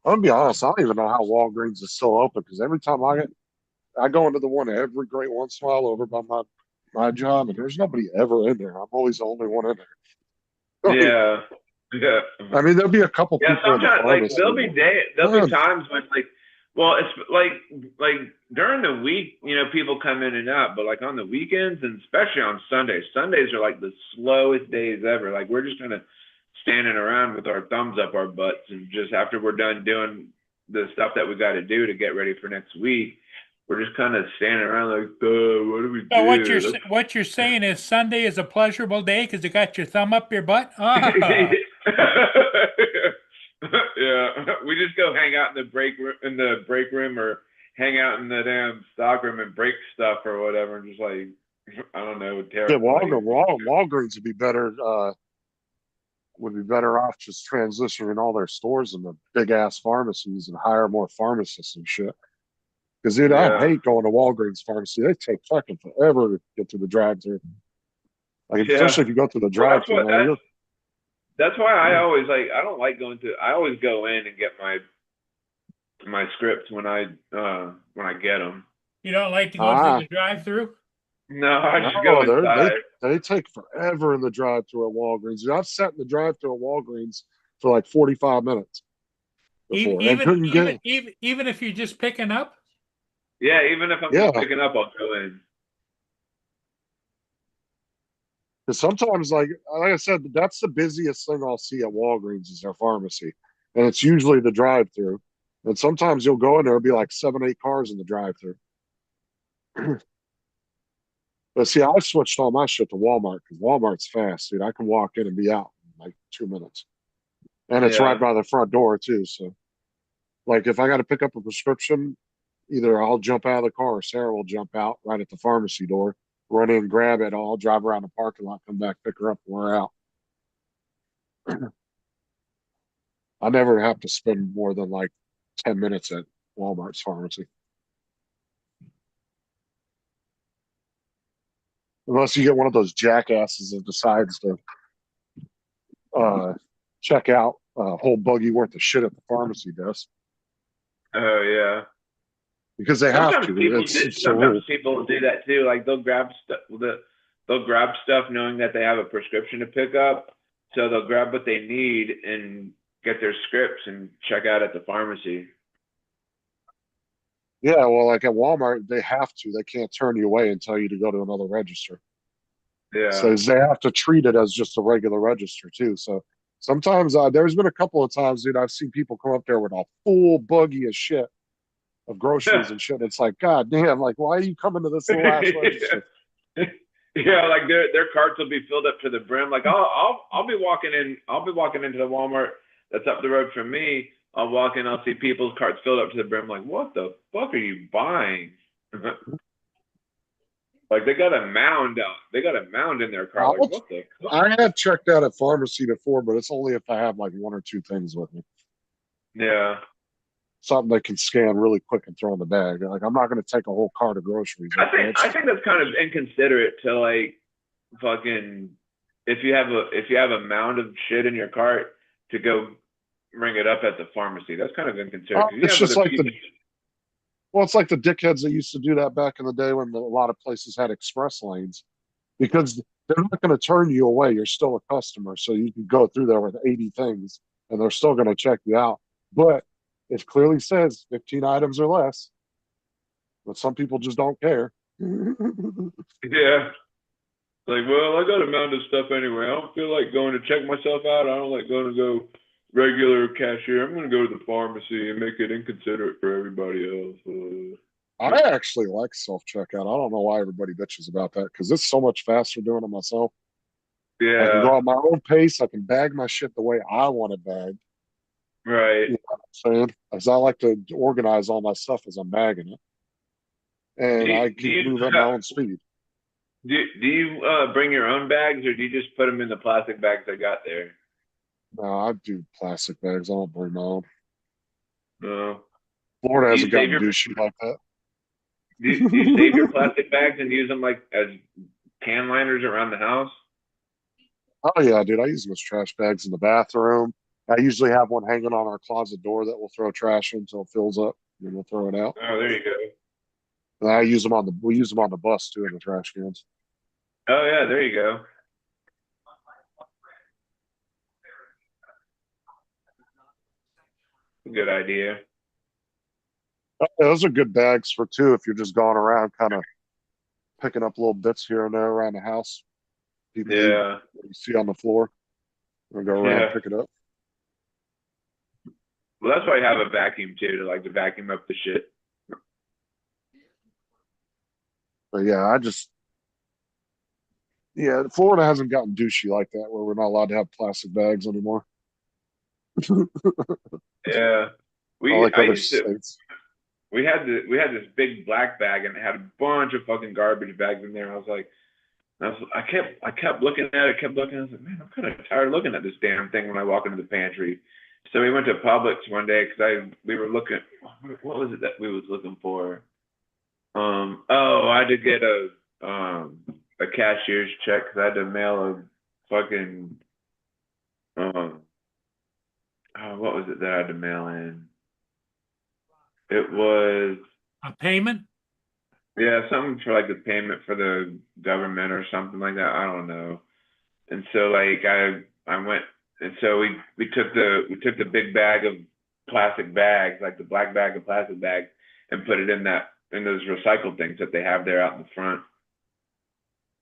I'm gonna be honest. I don't even know how Walgreens is still open because every time I go into the one every great once in a while over by my job, and there's nobody ever in there. I'm always the only one in there. Yeah, yeah, I mean, there'll be a couple yeah. people in the Sometimes like pharmacy. there'll be times when well, it's like during the week, people come in and out, but like on the weekends and especially on Sundays, Sundays are like the slowest days ever. Like we're just kind of standing around with our thumbs up our butts, and just after we're done doing the stuff that we got to do to get ready for next week, we're just kind of standing around like, what do we So do? what you're saying is Sunday is a pleasurable day because you got your thumb up your butt. Ah. Yeah, we just go hang out in the break room, or hang out in the damn stock room and break stuff or whatever, and just like I don't know, Yeah, Walgreens would be better off just transitioning all their stores into big ass pharmacies and hire more pharmacists and shit. Because dude, I Yeah. hate going to Walgreens pharmacy. They take fucking forever to get to the drive-through. Like Yeah. especially if you go to the drive-through, man. That's why I always I don't like going to. I always go in and get my scripts when I get them. You don't like to go through the drive-through? No, I just go inside. They take forever in the drive-through at Walgreens. I've sat in the drive-through at Walgreens for like 45 minutes before and couldn't get it. Even if you're just picking up? Yeah, even if I'm just picking up, I'll go in. Because sometimes, like I said, that's the busiest thing I'll see at Walgreens is their pharmacy, and it's usually the drive-through. And sometimes you'll go in there, and be like 7, 8 cars in the drive-through. But see, I switched all my shit to Walmart because Walmart's fast, dude. I can walk in and be out in like 2 minutes, and it's right by the front door too. So, like, if I got to pick up a prescription, either I'll jump out of the car or Sarah will jump out right at the pharmacy door, run in, grab it. I'll drive around the parking lot, come back, pick her up, and we're out. I never have to spend more than like 10 minutes at Walmart's pharmacy. Unless you get one of those jackasses that decides to check out a whole buggy worth of shit at the pharmacy desk. Oh yeah. Because they have to. Sometimes people do that too. Like they'll grab stuff knowing that they have a prescription to pick up, so they'll grab what they need and get their scripts and check out at the pharmacy. Yeah, well, like at Walmart, they have to. They can't turn you away and tell you to go to another register. Yeah. So they have to treat it as just a regular register too. So sometimes there's been a couple of times, dude, I've seen people come up there with a full buggy of shit, of groceries and shit. It's like, God damn, like, why are you coming to this little ass register? Yeah, like their carts will be filled up to the brim. Like I'll be walking into the Walmart that's up the road from me, I'll walk in, I'll see people's carts filled up to the brim. Like, what the fuck are you buying? Like they got a mound out. They got a mound in their cart. Like, what the fuck? I have checked out at pharmacy before, but it's only if I have like one or two things with me. Yeah. Something they can scan really quick and throw in the bag. Like I'm not going to take a whole cart of groceries. I think that's kind of inconsiderate to like fucking if you have a mound of shit in your cart to go ring it up at the pharmacy. That's kind of inconsiderate. 'Cause you It's have just other like people. well, it's like the dickheads that used to do that back in the day when a lot of places had express lanes, because they're not going to turn you away. You're still a customer, so you can go through there with 80 things, and they're still going to check you out. But it clearly says 15 items or less. But some people just don't care. Yeah. Like, well, I got a mound of stuff anyway. I don't feel like going to check myself out. I don't like going to go regular cashier. I'm going to go to the pharmacy and make it inconsiderate for everybody else. I actually like self checkout. I don't know why everybody bitches about that because it's so much faster doing it myself. I can go Yeah, at my own pace. I can bag my shit the way I want it bagged. right. You know what I'm saying? As I like to organize all my stuff as I'm bagging it, and I Do keep you moving at my own speed. do you bring your own bags or do you just put them in the plastic bags I got there? No, I do plastic bags. I don't bring my own. No. Florida Do you hasn't save gotten your douchey like that. do you save your plastic bags and use them like as can liners around the house? Oh yeah, dude. I use them as trash bags in the bathroom. I usually have one hanging on our closet door that we'll throw trash in until it fills up, and then we'll throw it out. Oh, there you go. And we use them on the bus too in the trash cans. Oh yeah, there you go. Good idea. Yeah, those are good bags for too if you're just going around kind of picking up little bits here and there around the house. People leave Yeah, what you see on the floor and go around yeah. pick it up. Well, that's why I have a vacuum too, to like to vacuum up the shit. But yeah, Florida hasn't gotten douchey like that where we're not allowed to have plastic bags anymore. Yeah. I We like I other used to states. we had this big black bag and it had a bunch of fucking garbage bags in there. I kept looking at it, kept looking. I was like, man, I'm kind of tired of looking at this damn thing when I walk into the pantry. So we went to Publix one day because we were looking. What was it that we was looking for? Oh, I had to get a cashier's check because I had to mail a fucking um what was it that I had to mail in? It was A payment? yeah, something for like the payment for the government or something like that. I don't know. And so like I went and so we took the big bag of plastic bags, like the black bag of plastic bags, and put it in those recycled things that they have there out in the front.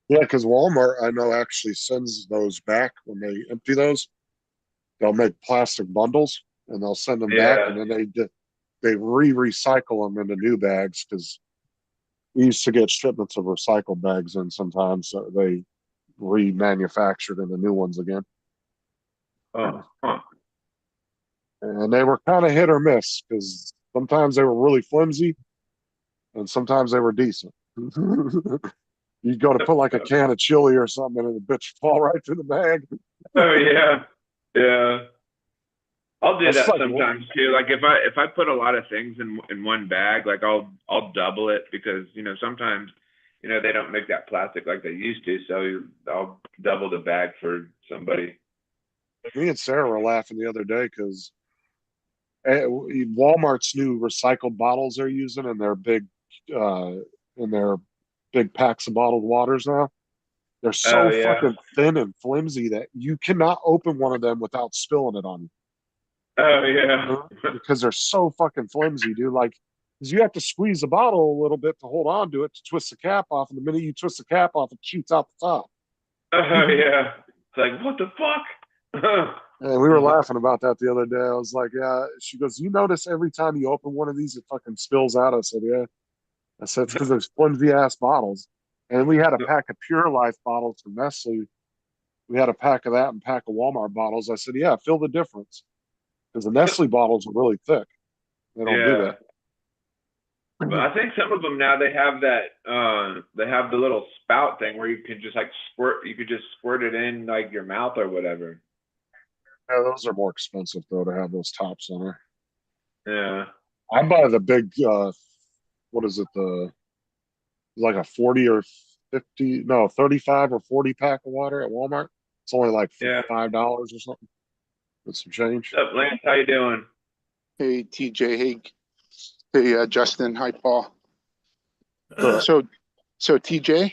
Yeah, because Walmart, I know, actually sends those back when they empty those. They'll make plastic bundles and they'll send them back, and Yeah. then they recycle them into new bags because we used to get shipments of recycled bags in sometimes, so they remanufactured into new ones again. Oh, huh. And they were kind of hit or miss because sometimes they were really flimsy and sometimes they were decent. You'd go to put like a can of chili or something and the bitch fall right through the bag. Oh yeah. Yeah. I'll do That's that like, sometimes too. Like if I put a lot of things in one bag, like I'll double it because sometimes they don't make that plastic like they used to, so I'll double the bag for somebody. me and Sarah were laughing the other day because Walmart's new recycled bottles they're using uh, in their big packs of bottled waters now. They're Oh so yeah. fucking thin and flimsy that you cannot open one of them without spilling it on Oh yeah. you because they're so fucking flimsy, dude. Like, because you have to squeeze the bottle a little bit to hold on to it to twist the cap off, and the minute you twist the cap off, it shoots out the top. Oh yeah. It's like what the fuck? And we were laughing about that the other day. I was like, yeah. She goes, you notice every time you open one of these, it fucking spills out. I said, yeah. I said, it's because there's flimsy ass bottles. And we had a pack of Pure Life bottles from Nestle. We had a pack of that and a pack of Walmart bottles. I said, yeah, feel the difference. because the Nestle bottles are really thick. They don't do Yeah. that. But I think some of them now they have that they have the little spout thing where you can just like squirt it in like your mouth or whatever. Yeah, those are more expensive though to have those tops on there. Yeah. I buy the big what is it, the like a 40 or 50, no, 35 or 40 pack of water at Walmart. It's only like Yeah. $5 or something with some change. What's up, Lance? How you doing? Hey, TJ. Hey, Justin. Hi, Paul. Uh, So TJ,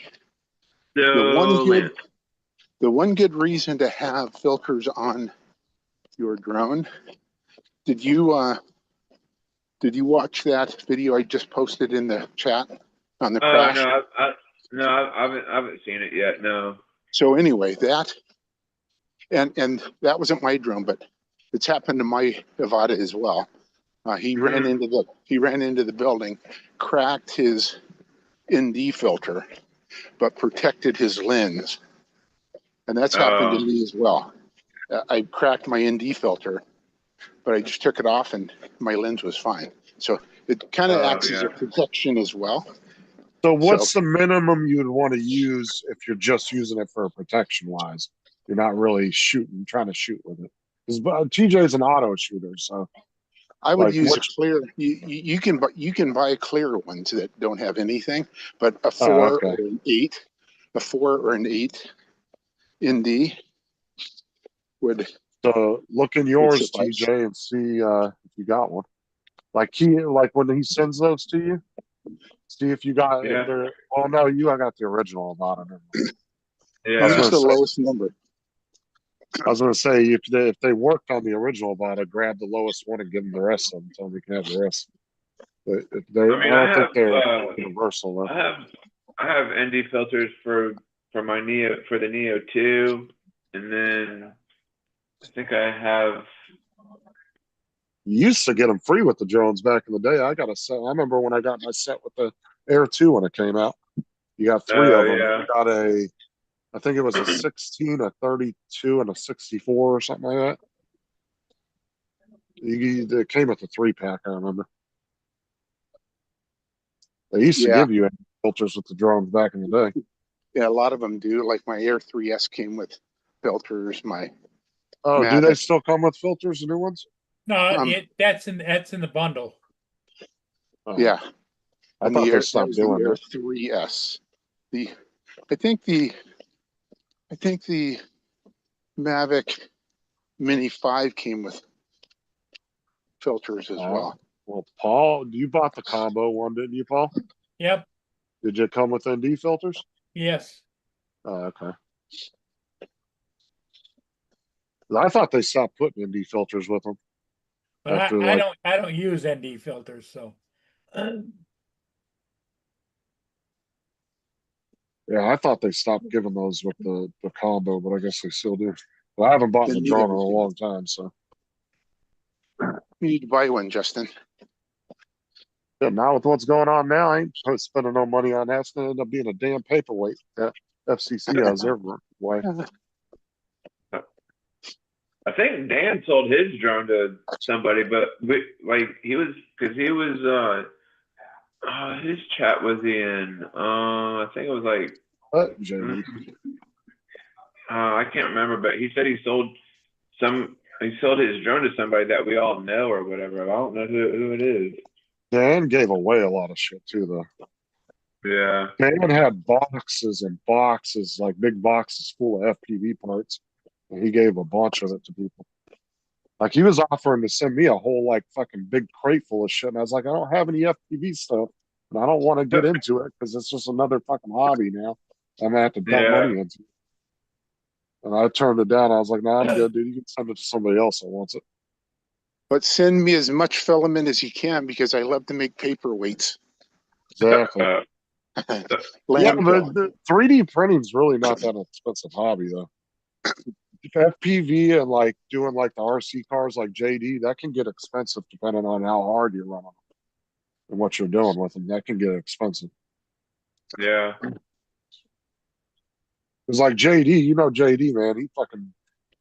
the one So, good, Lance. the one good reason to have filters on your drone. Did you watch that video I just posted in the chat on the crash? No, I haven't seen it yet. No. So anyway, and that wasn't my drone, but it's happened to my Avata as well. He ran into the building, cracked his ND filter, but protected his lens. And that's happened to me as well. I cracked my ND filter, but I just took it off and my lens was fine. So it kind of acts as a protection as well. So what's the minimum you'd want to use if you're just using it for protection wise? You're not really trying to shoot with it. Because TJ's an auto shooter, so I would like, use a clear. You can buy clear ones that don't have anything, but a 4 okay. or an 8, a 4 or an 8 ND would. So look in yours, suffice. TJ, and see if you got one. Like when he sends those to you, see if you got. Yeah. If they're, oh no, I got the original Avata. Yeah. Use the lowest number. I was going to say if they worked on the original Avata, grab the lowest one and give them the rest of them, so we can have the rest. But if they, I don't think they're universal though. I have ND filters for my the Neo 2, and then I think I have. You used to get them free with the drones back in the day. I got a set. I remember when I got my set with the Air 2 when it came out. You got 3 of them. Yeah. You got I think it was a 16, a 32, and a 64 or something like that. It came with a 3-pack, I remember. They used to give you filters with the drones back in the day. Yeah, a lot of them do. Like my Air 3S came with filters. My do they still come with filters, the new ones? No, that's in the bundle. Oh. Yeah, I thought they stopped doing Air that. 3S. I think the Mavic Mini 5 came with filters as well. Well, Paul, you bought the combo one, didn't you, Paul? Yep. Did it come with ND filters? Yes. Oh, okay. I thought they stopped putting ND filters with them. But I don't use ND filters, so. Yeah, I thought they stopped giving those with the combo, but I guess they still do. But I haven't bought the drone in a long time, so. You need to buy one, Justin. Yeah, now with what's going on now, I ain't spending no money on that. It's going to end up being a damn paperweight that FCC has their way. I think Dan sold his drone to somebody, but his chat was in. I think it was like. Jamie. I can't remember, but he said he sold his drone to somebody that we all know or whatever. I don't know who it is. Dan gave away a lot of shit too, though. Yeah. Dan had boxes and boxes, like big boxes full of FPV parts, and he gave a bunch of it to people. Like he was offering to send me a whole like fucking big crate full of shit, and I was like, I don't have any FPV stuff, and I don't want to get into it because it's just another fucking hobby now. I'm gonna have to dump money into it. And I turned it down. I was like, "No, I'm good, dude. You can send it to somebody else that wants it." But send me as much filament as you can because I love to make paperweights. Exactly. Yeah, but the 3D printing is really not that expensive hobby, though. FPV and like doing like the RC cars like JD, that can get expensive depending on how hard you're running and what you're doing with them. That can get expensive. Yeah. It's like JD, JD, man.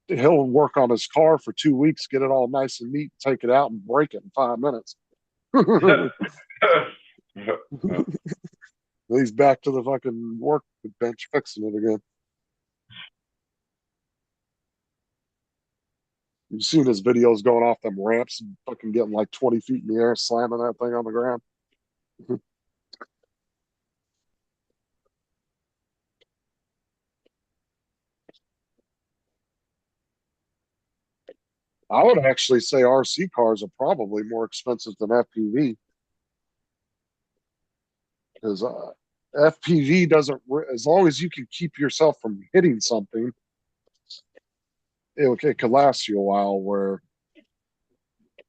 he'll work on his car for 2 weeks, get it all nice and neat, take it out and break it in 5 minutes. He's back to the fucking work bench fixing it again. You've seen his videos going off them ramps and fucking getting like 20 feet in the air, slamming that thing on the ground. I would actually say RC cars are probably more expensive than FPV because FPV doesn't, as long as you can keep yourself from hitting something, it could last you a while. Where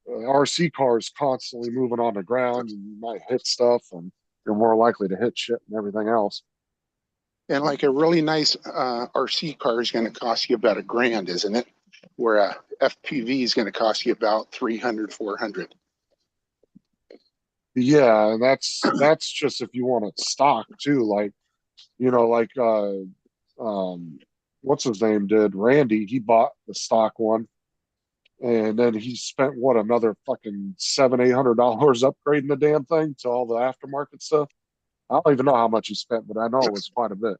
RC cars constantly moving on the ground, and you might hit stuff, and you're more likely to hit shit and everything else. And like a really nice RC car is going to cost you about $1,000, isn't it? Where a FPV is going to cost you about 300, 400. Yeah, and that's just if you want it stock too. Like, like what's his name did? Randy, he bought the stock one, and then he spent what, another fucking $700-800 upgrading the damn thing to all the aftermarket stuff. I don't even know how much he spent, but I know it was quite a bit.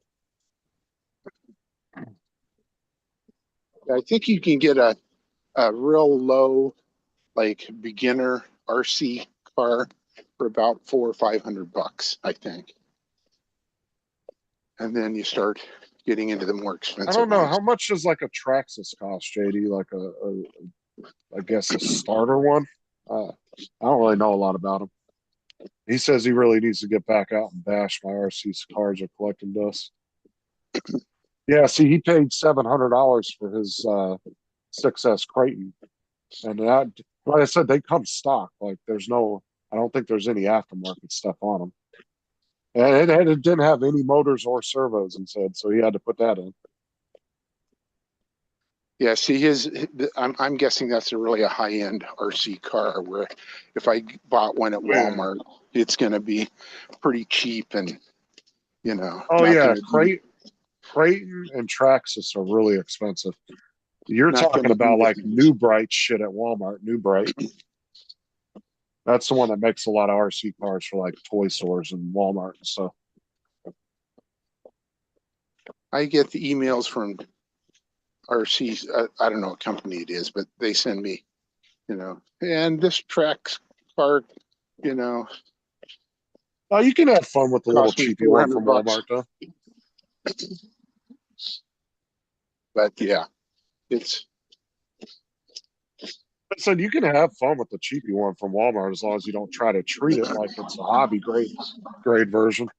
I think you can get a real low, like beginner RC car for about $400 or $500, I think. And then you start getting into the more expensive. I don't know ones. how much does like a Traxxas cost, JD? Like I guess a starter one. I don't really know a lot about him. He says he really needs to get back out and bash my RC cars are collecting dust. Yeah, see, he paid $700 for his 6S Creighton, and that, like I said, they come stock. Like I don't think there's any aftermarket stuff on them, and it didn't have any motors or servos, and said so he had to put that in. Yeah, see, I'm guessing that's really a high-end RC car. Where if I bought one at Walmart, it's going to be pretty cheap, and Oh yeah, Creighton and Traxxas are really expensive. You're Not talking gonna about be like the- New Bright shit at Walmart. New Bright. That's the one that makes a lot of RC cars for like toy stores and Walmart and stuff. I get the emails from RC. I don't know what company it is, but they send me, and this Trax car, Oh, you can have fun with the little cost me cheapy one from $400. Walmart, though. But yeah, it's I said you can have fun with the cheapy one from Walmart as long as you don't try to treat it like it's a hobby grade version.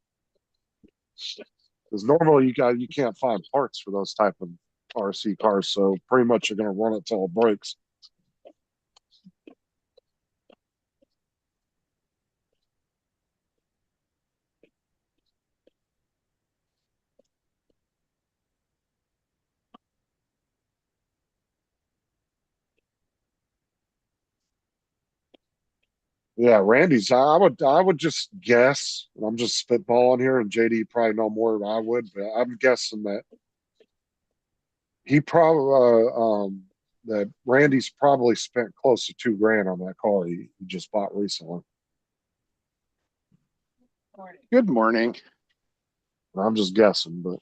Because normally you can't find parts for those type of RC cars, so pretty much you're gonna run it till it breaks. Yeah, Randy's. I would just guess. I'm just spitballing here, and JD probably know more than I would, but I'm guessing that he probably that Randy's probably spent close to $2,000 on that car he just bought recently. good morning. I'm just guessing, but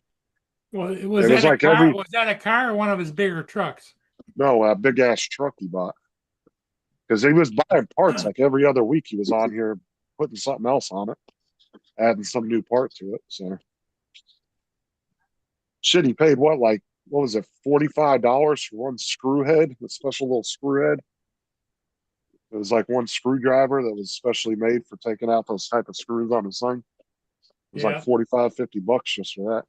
Well, It was like was that a car or one of his bigger trucks? no, a big ass truck he bought because he was buying parts like every other week. He was on here putting something else on it, adding some new part to it. So shit, he paid what was it, $45 for one screw head, a special little screw head. It was like one screwdriver that was specially made for taking out those type of screws on his thing. It was like $45-50 just for that.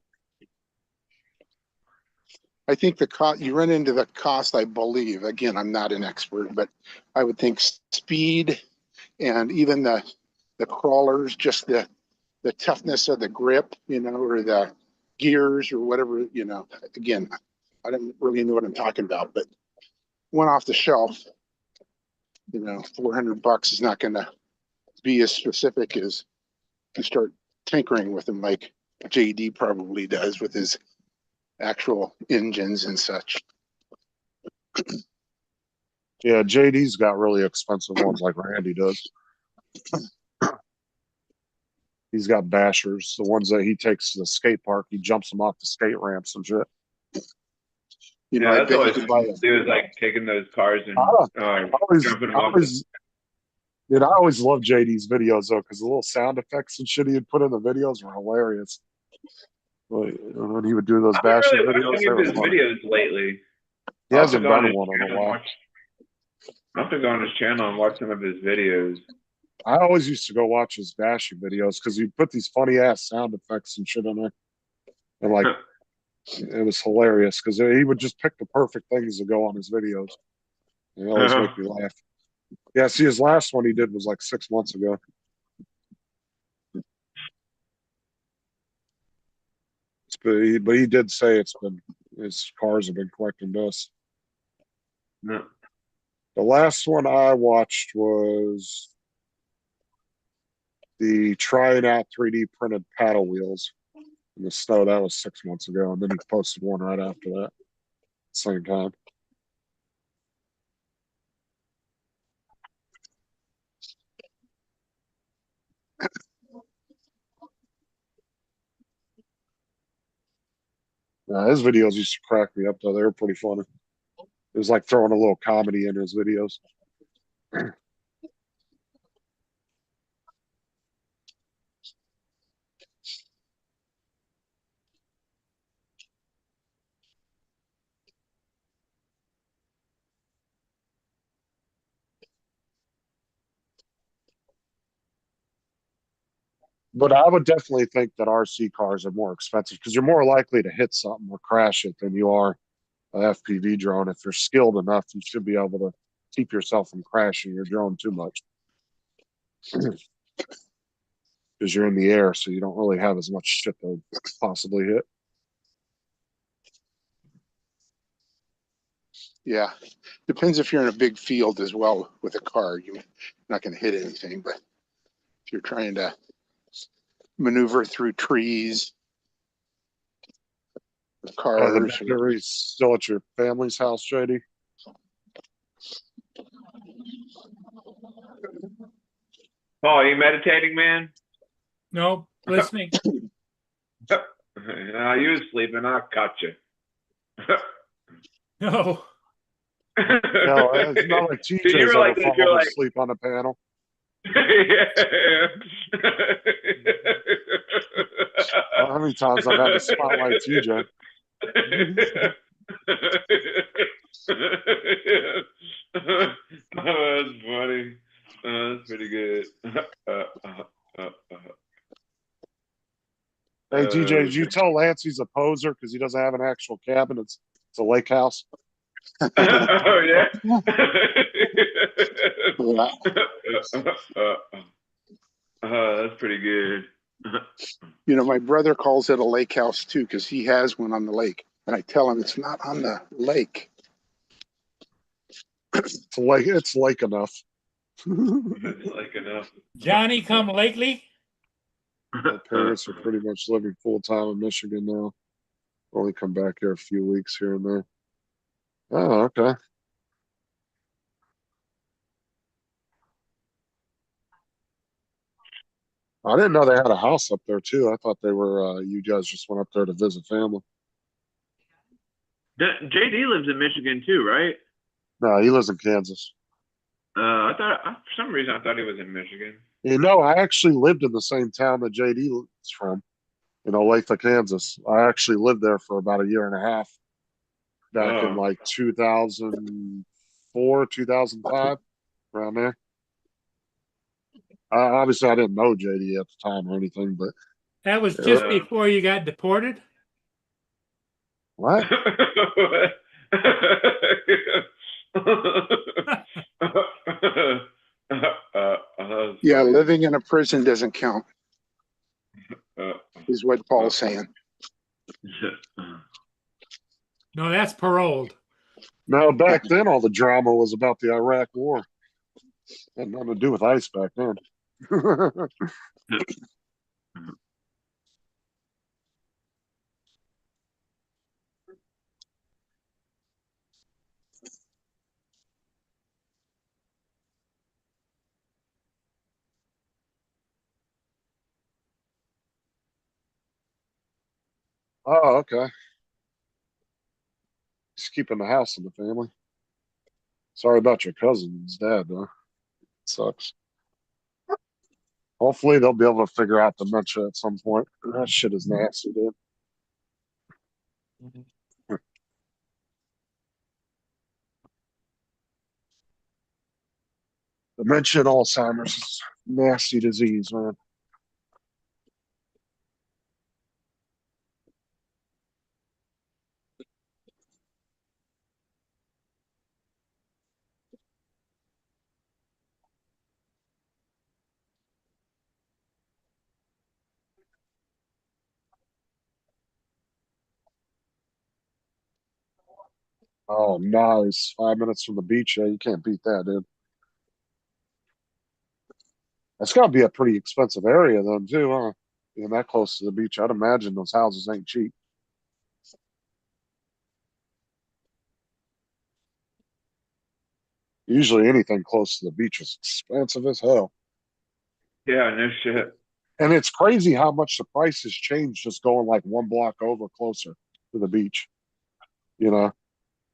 I think the cost, you run into the cost, I believe. Again, I'm not an expert, but I would think speed and even the crawlers, just the toughness of the grip, or the gears or whatever, again, I don't really know what I'm talking about, but one off the shelf, $400 is not going to be as specific as you start tinkering with them like JD probably does with his actual engines and such. Yeah, JD's got really expensive ones like Randy does. He's got bashers, the ones that he takes to the skate park. He jumps them off the skate ramps and shit. You know, Yeah, I that's bet you always could fun buy to a, do is like taking those cars and jumping I them off. always, dude, I always love JD's videos though, because the little sound effects and shit he would put in the videos were hilarious. Like, when he would do those I've been bashing really videos, watching they any were of his funny. videos lately. He I'll have to hasn't go on done his one in a channel and while. watch. I'll have to go on his channel and watch some of his videos. I always used to go watch his bashing videos because he'd put these funny ass sound effects and shit in there. And like, it was hilarious because he would just pick the perfect things to go on his videos. And it always make me laugh. Yeah, see, his last one he did was like 6 months ago. But he did say his cars have been collecting dust. No. The last one I watched was the trying out 3D printed paddle wheels in the snow. That was 6 months ago, and then he posted one right after that, same time. His videos used to crack me up though; they were pretty funny. It was like throwing a little comedy into his videos. But I would definitely think that RC cars are more expensive because you're more likely to hit something or crash it than you are an FPV drone. If you're skilled enough, you should be able to keep yourself from crashing your drone too much because you're in the air, so you don't really have as much shit to possibly hit. yeah, depends if you're in a big field as well with a car. You're not going to hit anything, but if you're trying to maneuver through trees, The cars, battery's still at your family's house, JD. Paul, are you meditating, man? No, listening. You was sleeping. I caught you. No. No, it's not like You TJ's were ever like this, you're fallen like, asleep on the panel. How many times I've had to spotlight TJ? Oh, that's funny. That's pretty good. Hey, TJ, did you tell Lance he's a poser because he doesn't have an actual cabin? It's a lake house. Oh yeah. That's pretty good. you know, my brother calls it a lake house too because he has one on the lake, and I tell him it's not on the lake. It's lake enough. It's like enough. Johnny come lately? My parents are pretty much living full time in Michigan now. Only come back here a few weeks here and there. Oh, okay. I didn't know they had a house up there too. I thought they were you guys just went up there to visit family. JD lives in Michigan too, right? No, he lives in Kansas. I thought for some reason I thought he was in Michigan. You know, I actually lived in the same town that JD is from, Olathe, Kansas. I actually lived there for about a year and a half back in Oh. like 2004, 2005, around there. Obviously, I didn't know JD at the time or anything, but That was just Yeah. before you got deported? what? Yeah, living in a prison doesn't count, is what Paul's saying. No, that's paroled. No, back then all the drama was about the Iraq War. Had nothing to do with ICE back then. Oh, okay. Just keeping the house in the family. Sorry about your cousin's dad, though. Sucks. Hopefully they'll be able to figure out dementia at some point. That shit is nasty, dude. Dementia and Alzheimer's is a nasty disease, man. Oh, nice. 5 minutes from the beach. Yeah, you can't beat that, dude. That's got to be a pretty expensive area, then, too, huh? Being that close to the beach, I'd imagine those houses ain't cheap. Usually anything close to the beach is expensive as hell. Yeah, no shit. And it's crazy how much the price has changed just going like one block over closer to the beach. You know,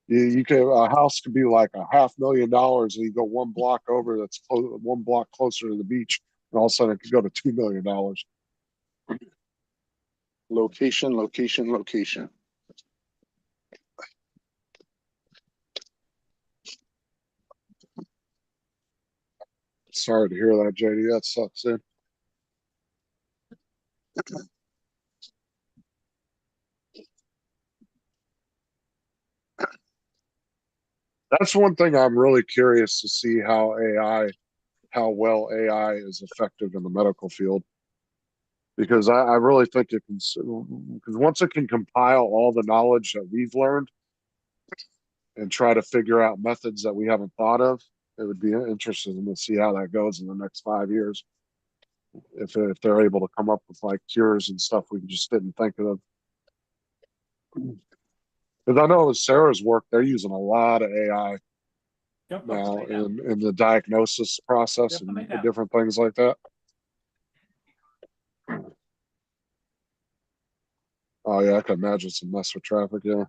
you could a house could be like $500,000, and you go one block over, that's one block closer to the beach, and all of a sudden it could go to $2 million. Location, location, location. Sorry to hear that, JD. That sucks, dude. That's one thing I'm really curious to see how well AI is effective in the medical field, because I really think it can, because once it can compile all the knowledge that we've learned and try to figure out methods that we haven't thought of, it would be interesting to see how that goes in the next 5 years. If they're able to come up with like cures and stuff we just didn't think of. Because I know with Sarah's work, they're using a lot of AI Yep, now upside down. in the diagnosis process Yep, and upside down. different things like that. Oh yeah, I can imagine some mess with traffic, yeah.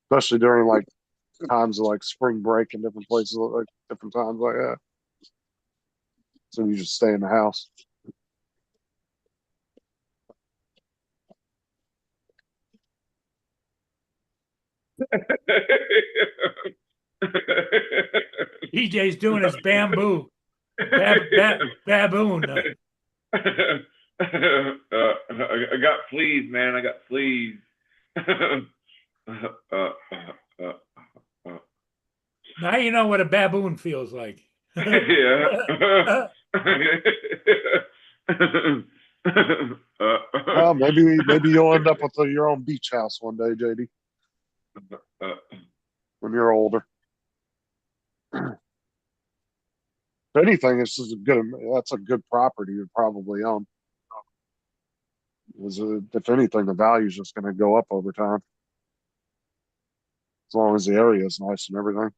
Especially during like times of like spring break and different places like different times like that. So you just stay in the house. EJ's doing his bamboo, baboon. I got fleas, man. I got fleas. Now you know what a baboon feels like. Yeah. Well, maybe you'll end up with your own beach house one day, JD, when you're older. If anything, this is a good. That's a good property to probably own. If anything, the value is just going to go up over time, as long as the area is nice and everything.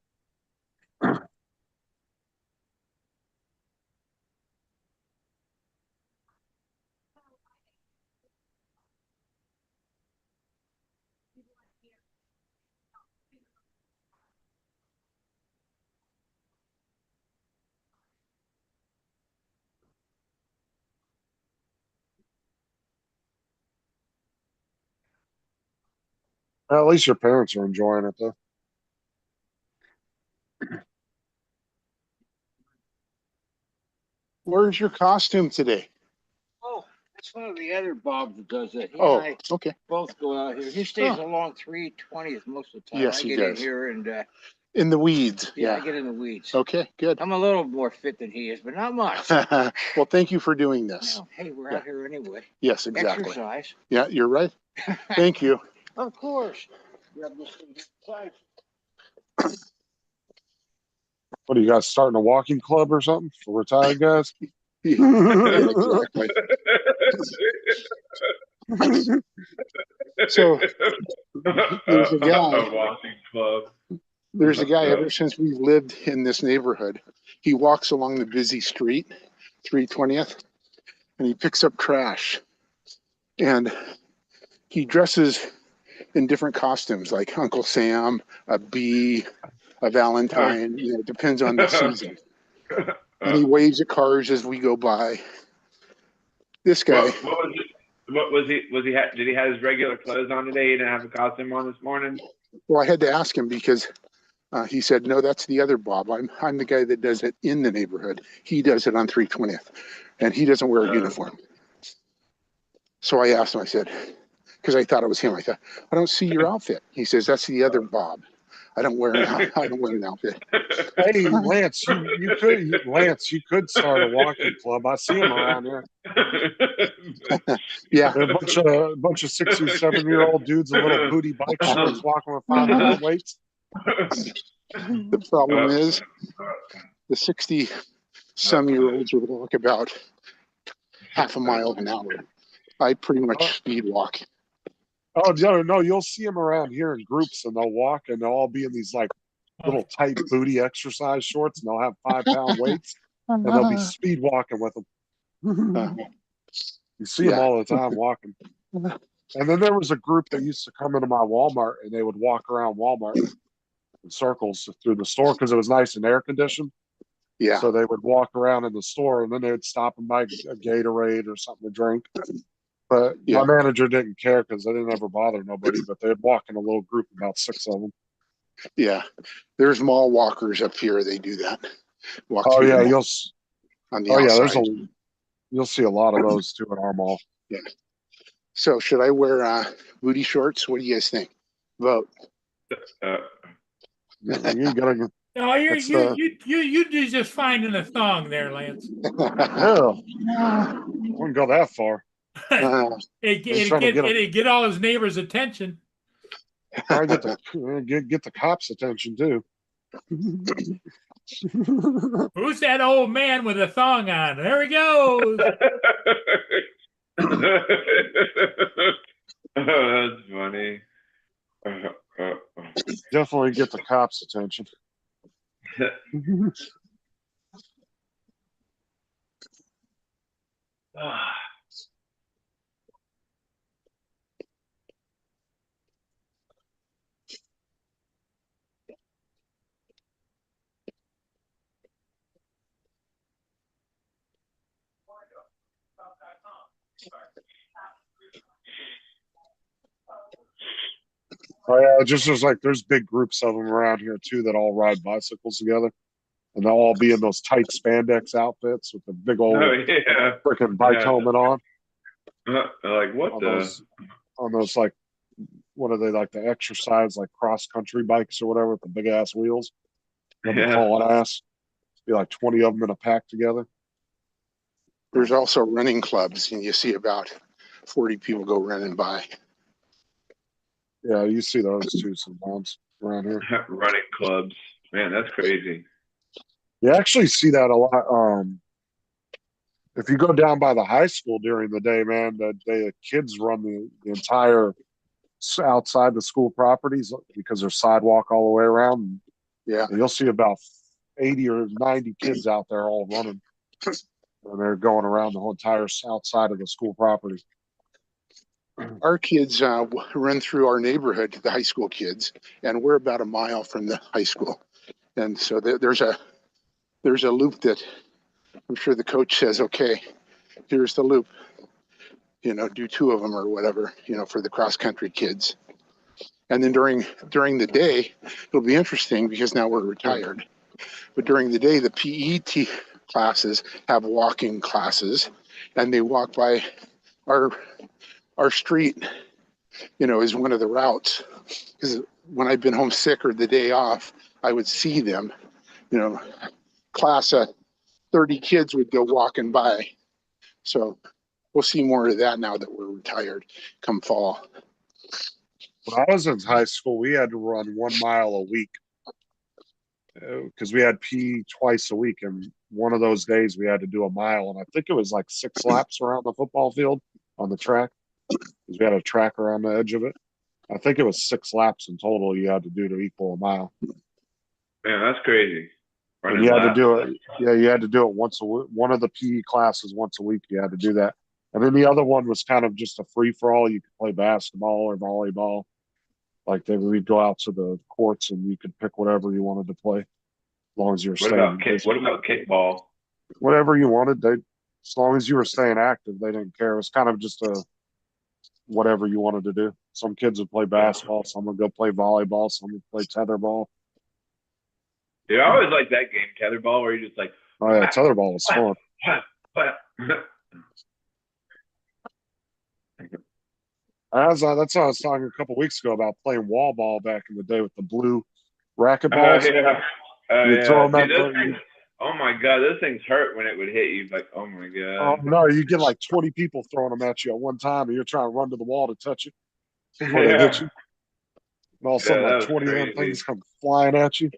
At least your parents are enjoying it, though. Where's your costume today? Oh, that's one of the other Bobs that does it. He Oh, and I okay. both go out here. He stays along 320th most of the time. Yes, I he get does. in here and In the weeds. I get in the weeds. Okay, good. I'm a little more fit than he is, but not much. Well, thank you for doing this. Well, hey, we're out here anyway. Yes, exactly. Exercise. Yeah, you're right. Thank you. Of course. Grab this thing inside. What are you guys starting a walking club or something for retired guys? Exactly. So there's a guy. A walking club. There's a guy ever since we've lived in this neighborhood. He walks along the busy street, 320th, and he picks up trash. And he dresses in different costumes, like Uncle Sam, a bee, a Valentine. You know, it depends on the season. And he waves at cars as we go by. This guy. What was it? What was he? Did he have his regular clothes on today? He didn't have a costume on this morning. Well, I had to ask him because he said, "No, that's the other Bob. I'm the guy that does it in the neighborhood. He does it on 320th, and he doesn't wear a uniform." So I asked him. I said, because I thought it was him. I thought, "I don't see your outfit." He says, "That's the other Bob. I don't wear an outfit." Hey, Lance, you could start a walking club. I see them around here. Yeah. They're a bunch of 60, 7-year-old dudes with little booty bike shorts walking with 5-pound weights. The problem is the 60-some-year-olds would walk about half a mile an hour. I pretty much speed walk. Oh, no, you'll see them around here in groups, and they'll walk, and they'll all be in these like little tight booty exercise shorts, and they'll have 5-pound weights, and they'll be speed walking with them. You see them all the time walking. And then there was a group that used to come into my Walmart, and they would walk around Walmart in circles through the store because it was nice and air conditioned. Yeah. So they would walk around in the store, and then they would stop and buy a Gatorade or something to drink. But my manager didn't care because they didn't ever bother nobody. But they'd walk in a little group, about 6 of them. Yeah, there's mall walkers up here. They do that. Walk Oh through yeah, the mall on the outside. You'll see a lot of those too in our mall. Yeah. So should I wear booty shorts? What do you guys think? Vote. You gotta. No, you just finding a thong there, Lance. Yeah, wouldn't go that far. It'd get all his neighbors' attention. Try to get the cops' attention too. Who's that old man with a thong on? There he goes. Oh, that's funny. Definitely get the cops' attention. Oh yeah, just there's big groups of them around here too that all ride bicycles together, and they'll all be in those tight spandex outfits with the big old freaking bike helmet on. Like what on those like, what are they, like the exercise like cross country bikes or whatever with the big ass wheels? They'll be hauling ass. Be like 20 of them in a pack together. There's also running clubs, and you see about 40 people go running by. Yeah, you see those too sometimes around here. Running clubs, man, that's crazy. You actually see that a lot. If you go down by the high school during the day, man, the kids run the entire outside the school properties because there's sidewalk all the way around. Yeah, and you'll see about 80 or 90 kids out there all running, and they're going around the whole entire outside of the school property. Our kids run through our neighborhood, the high school kids, and we're about a mile from the high school. And so there's a loop that I'm sure the coach says, okay, here's the loop, do 2 of them or whatever, for the cross country kids. And then during the day, it'll be interesting because now we're retired. But during the day, the PE classes have walking classes, and they walk by our street, is one of the routes. Because when I've been homesick or the day off, I would see them, class of 30 kids would go walking by. So we'll see more of that now that we're retired come fall. When I was in high school, we had to run 1 mile a week because we had PE twice a week. And one of those days we had to do a mile. And I think it was like 6 laps around the football field on the track, because we had a track around the edge of it. I think it was 6 laps in total you had to do to equal a mile. Man, that's crazy. And you had to do it. Yeah, you had to do it once a week. One of the PE classes once a week. You had to do that. And then the other one was kind of just a free for all. You could play basketball or volleyball. Like we'd go out to the courts and you could pick whatever you wanted to play, as long as you were What staying. about what about kickball? Whatever you wanted, they as long as you were staying active, they didn't care. It was kind of just a whatever you wanted to do. Some kids would play basketball, some would go play volleyball, some would play tetherball. Dude, I always like that game, tetherball, where you're just like, Oh yeah, tetherball was fun. That's what I was talking a couple weeks ago about playing wall ball back in the day with the blue racket balls. yeah. You throw them Dude, at those things, oh my god, those things hurt when it would hit you. Like, oh my Oh god. no, you get like 20 people throwing them at you at one time, and you're trying to run to the wall to touch it before they hit you. And all of a sudden, Yeah, that like was 20 of them crazy. things come flying at you.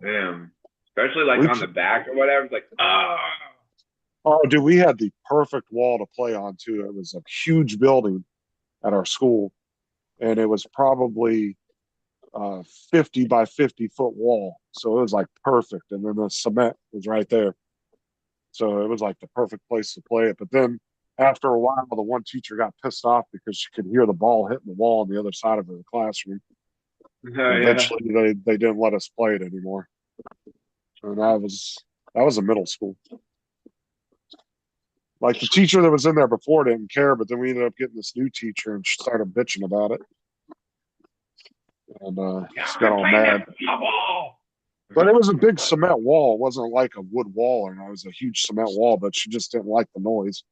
Damn. Especially like We on the back or whatever. It's like, ah. Oh, dude, we had the perfect wall to play on too. It was a huge building at our school, and it was probably 50 by 50-foot wall. So it was like perfect. And then the cement was right there. So it was like the perfect place to play it. But then after a while, the one teacher got pissed off because she could hear the ball hitting the wall on the other side of her classroom. Yeah. Eventually, they didn't let us play it anymore. And that was a middle school. Like the teacher that was in there before didn't care, but then we ended up getting this new teacher and she started bitching about it. And she got all mad. But it was a big cement wall. It wasn't like a wood wall, or it was a huge cement wall, but she just didn't like the noise.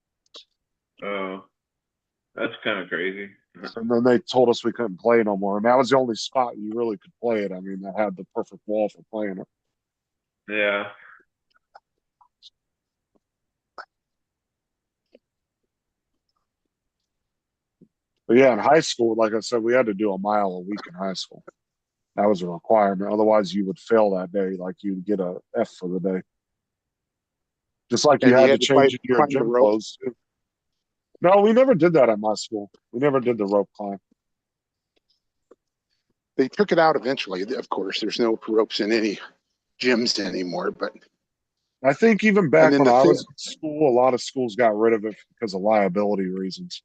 Oh, that's kind of crazy. And then they told us we couldn't play no more. And that was the only spot you really could play it. I mean, that had the perfect wall for playing it. Yeah. But yeah, in high school, like I said, we had to do a mile a week in high school. That was a requirement. Otherwise, you would fail that day. Like you'd get a F for the day. Just like you And had to change into your climb the gym rope. clothes too. No, we never did that at my school. We never did the rope climb. They took it out eventually. Of course, there's no ropes in any gyms anymore. But I think even back then when the I thing- was in school, a lot of schools got rid of it because of liability reasons.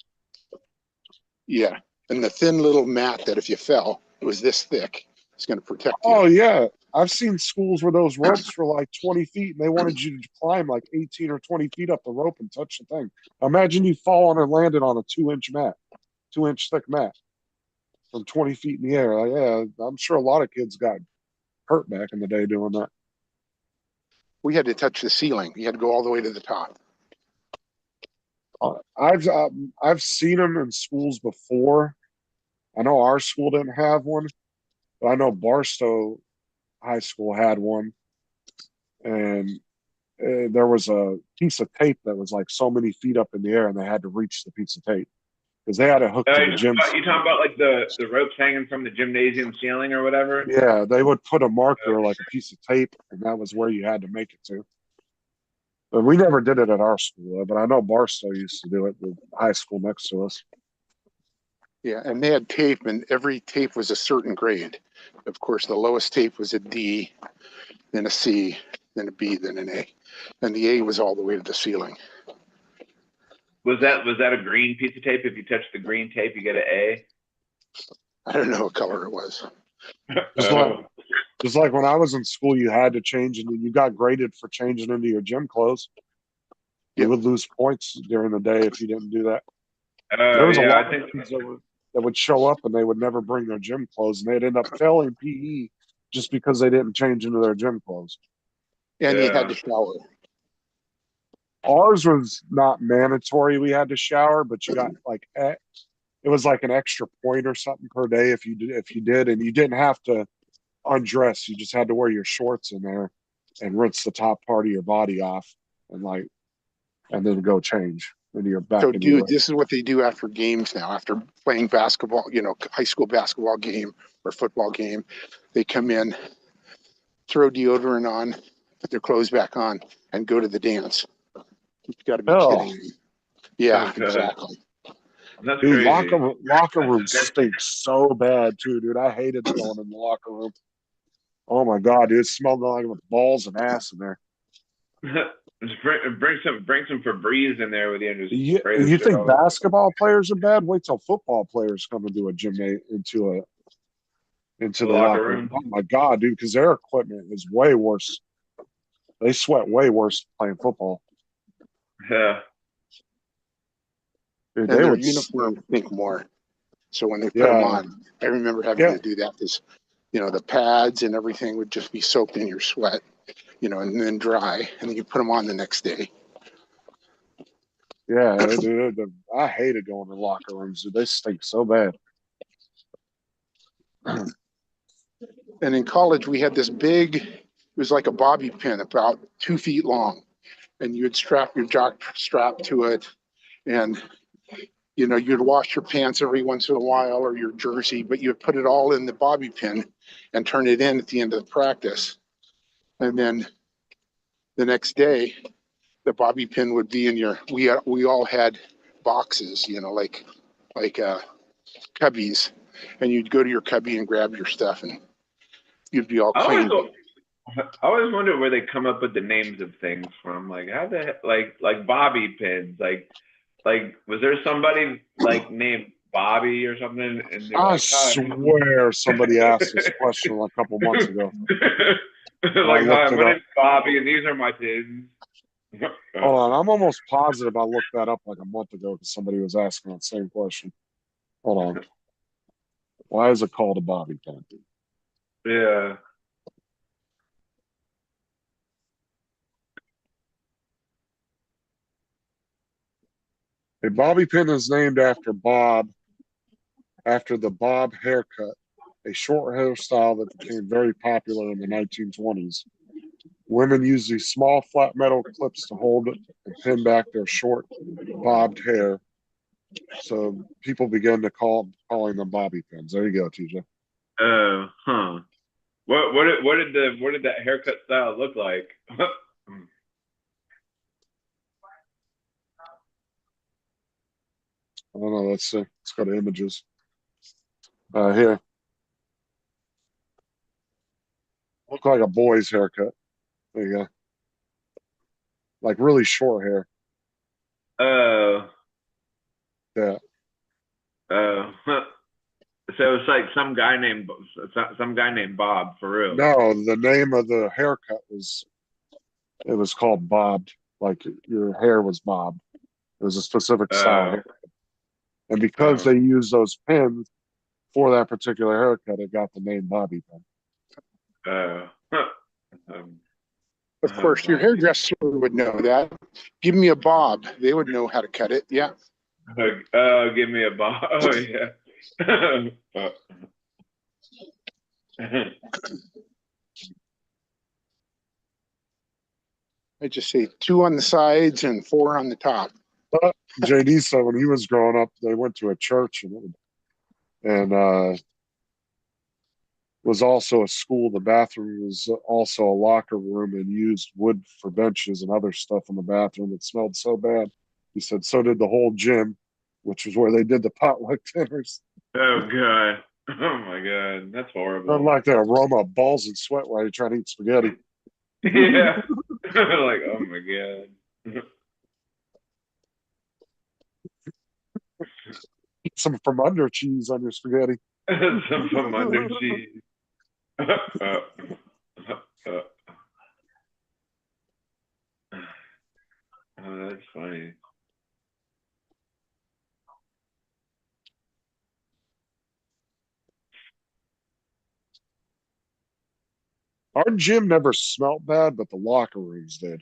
yeah, and the thin little mat that if you fell, it was this thick. It's going to protect you. Oh yeah, I've seen schools where those ropes were like 20 feet, and they wanted you to climb like 18 or 20 feet up the rope and touch the thing. Imagine you falling and landed on a 2-inch mat, 2-inch thick mat, from 20 feet in the air. Like, yeah, I'm sure a lot of kids got hurt back in the day doing that. We had to touch the ceiling. You had to go all the way to the top. I've seen them in schools before. I know our school didn't have one, but I know Barstow High School had one, and there was a piece of tape that was like so many feet up in the air, and they had to reach the piece of tape because they had it hooked to the gym. You talking about like the ropes hanging from the gymnasium ceiling or whatever? Yeah, they would put a marker, like a piece of tape, and that was where you had to make it to. But we never did it at our school, but I know Barstow used to do it, the high school next to us. Yeah, and they had tape, and every tape was a certain grade. Of course, the lowest tape was a D, then a C, then a B, then an A, and the A was all the way to the ceiling. Was that a green piece of tape? If you touch the green tape, you get an A. I don't know what color it was. Just like when I was in school, you had to change, and you got graded for changing into your gym clothes. You would lose points during the day if you didn't do that. There was a lot of kids that would show up and they would never bring their gym clothes, and they'd end up failing PE just because they didn't change into their gym clothes. And you had to shower. Ours was not mandatory. We had to shower, but you got like it was like an extra point or something per day if you did, and you didn't have to undress. You just had to wear your shorts in there and rinse the top part of your body off, and then go change. And you're back. So, dude, this is what they do after games now. After playing basketball, high school basketball game or football game, they come in, throw deodorant on, put their clothes back on, and go to the dance. You've got to be kidding me. Yeah, exactly. That's dude, crazy. locker room stinks so bad too, dude. I hated going in the locker room. Oh my god, dude, it smelled like with balls and ass in there. Just bring some Febreze in there with you and just You, spray the you shit think all over. basketball players are bad? Wait till football players come into a gym into The the locker locker room. room. Oh my god, dude! Because their equipment is way worse. They sweat way worse playing football. Yeah. Dude, And they their would. uniforms stink more. So when they put them Yeah, on, I remember having yeah, to do that because, the pads and everything would just be soaked in your sweat, and then dry, and then you put them on the next day. yeah. Dude, I hated going to locker rooms. Dude, they stink so bad. And in college, we had this big, it was like a bobby pin about 2 feet long, and you'd strap your jock strap to it, and you'd wash your pants every once in a while or your jersey, but you'd put it all in the bobby pin and turn it in at the end of the practice. And then the next day, the bobby pin would be in we all had boxes, like cubbies, and you'd go to your cubby and grab your stuff and you'd be all I always clean. I always wonder where they come up with the names of things from. Like how the like bobby pins. Like was there somebody like named Bobby or something? And they're I like, hi. swear somebody asked this question a couple months ago. Like, hi, looked it my up. name's Bobby, and these are my pins. Hold on, I'm almost positive I looked that up like a month ago because somebody was asking that same question. Hold on. Why is it called a bobby pin? Yeah. A bobby pin is named after the bob haircut, a short hairstyle that became very popular in the 1920s. Women used these small flat metal clips to hold and pin back their short bobbed hair. So people began to calling them bobby pins. There you go, TJ. Oh, huh. What did that haircut style look like? I don't know. Let's see. Let's go to images. Here. Look like a boy's haircut. There you go. Like really short hair. Oh. Yeah. Oh. So it's like some guy named Bob for real. No, the name of the haircut was called bobbed. Like your hair was bobbed. It was a specific style haircut. And because they use those pins for that particular haircut, it got the name bobby pin. Of course, your hairdresser would know that. Give me a bob. They would know how to cut it. Yeah. Give me a bob. Oh, yeah. I just say 2 on the sides and 4 on the top. JD said when he was growing up, they went to a church and was also a school. The bathroom was also a locker room and used wood for benches and other stuff in the bathroom. It smelled so bad. He said so did the whole gym, which was where they did the potluck dinners. Oh god. Oh my god. That's horrible. Not like the aroma of balls and sweat while you're trying to eat spaghetti. Yeah. Like, oh my god. Some from under cheese on your spaghetti. Some from under cheese. Oh, that's funny. Our gym never smelled bad, but the locker rooms did.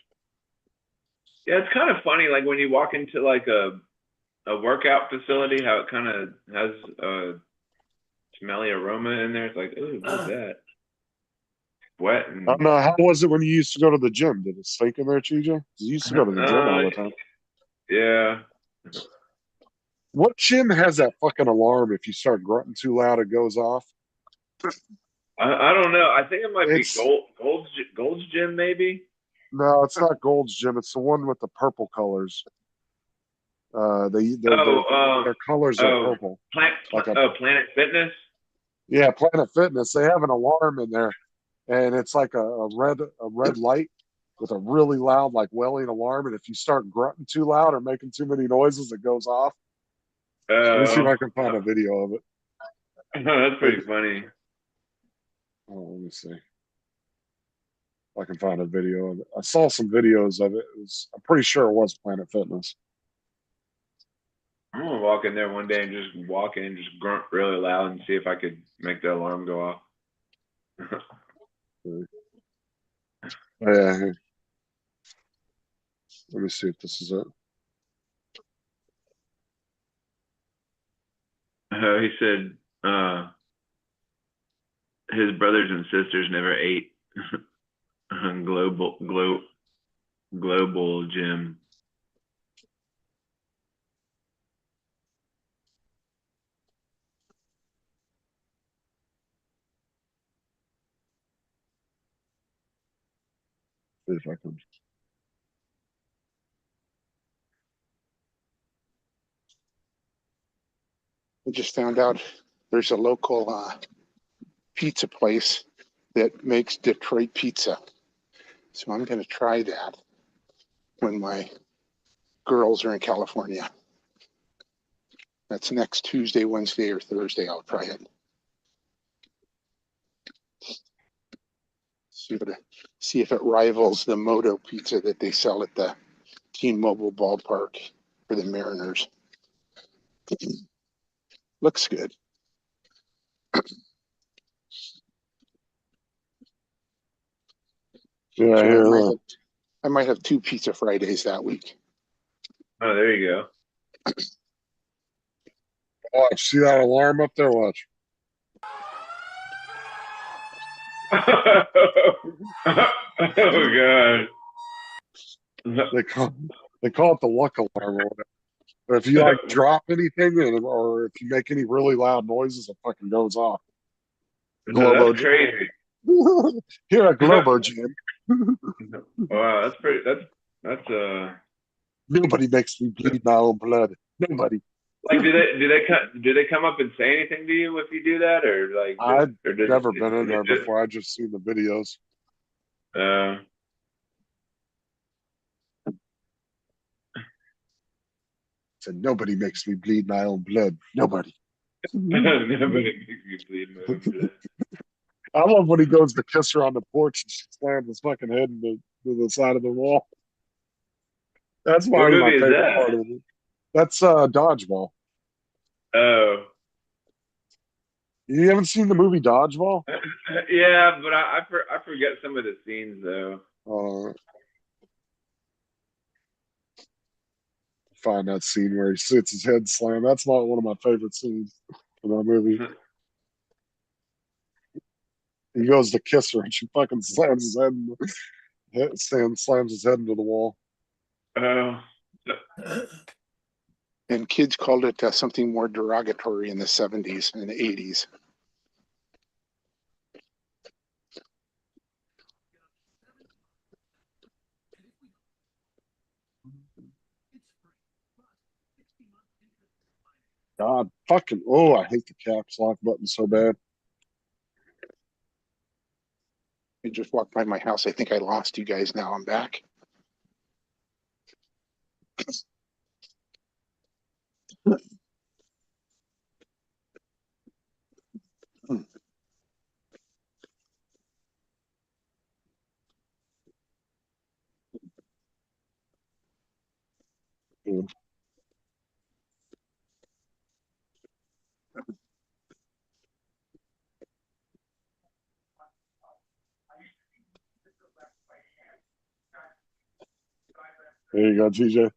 Yeah, it's kind of funny, like when you walk into like a workout facility, how it kind of has a smelly aroma in there. It's like, ooh, what is that? Wet and I don't know. How was it when you used to go to the gym? Did it stink in there, TJ? You used to go to the gym all the time. Yeah. What gym has that fucking alarm? If you start grunting too loud, it goes off. I don't know. I think it might be Gold's Gym, maybe. No, it's not Gold's Gym. It's the one with the purple colors. Their colors are purple. Planet Fitness. Yeah, Planet Fitness. They have an alarm in there, and it's like a red light, with a really loud, like wailing alarm. And if you start grunting too loud or making too many noises, it goes off. Let me see if I can find a video of it. That's pretty funny. Oh, let me see. If I can find a video of it. I saw some videos of it. I'm pretty sure it was Planet Fitness. I'm gonna walk in there one day and just walk in, just grunt really loud and see if I could make the alarm go off. Oh, yeah. Here. Let me see if this is it. He said his brothers and sisters never ate on global gym. See if I can. I just found out there's a local pizza place that makes Detroit pizza. So I'm going to try that when my girls are in California. That's next Tuesday, Wednesday, or Thursday. I'll try it. See if it rivals the Moto pizza that they sell at the T-Mobile ballpark for the Mariners. Looks good. Yeah, So here. I might have 2 Pizza Fridays that week. Oh, there you go. Watch, see that alarm up there? Watch. Oh god. They call it the luck alarm or whatever. But if you like drop anything or if you make any really loud noises, it fucking goes off. Globo, that's crazy. Here at Globo Gym. Wow, that's pretty. That's Nobody makes me bleed my own blood. Nobody. Like, do they come up and say anything to you if you do that, or like? I've never been in there before. I just seen the videos. Said nobody makes me bleed my own blood. Nobody. Nobody makes me bleed my own blood. I love when he goes to kiss her on the porch and she slams his fucking head into the side of the wall. That's probably my favorite part of it. That's Dodgeball. Oh. You haven't seen the movie Dodgeball? Yeah, but I forget some of the scenes though. Find that scene where he sits his head slammed. That's not one of my favorite scenes in that movie. He goes to kiss her and she fucking slams his head into the wall. Oh. And kids called it something more derogatory in the 70s and the 80s. God, I hate the caps lock button so bad. I just walked by my house. I think I lost you guys. Now I'm back. There you go, TJ.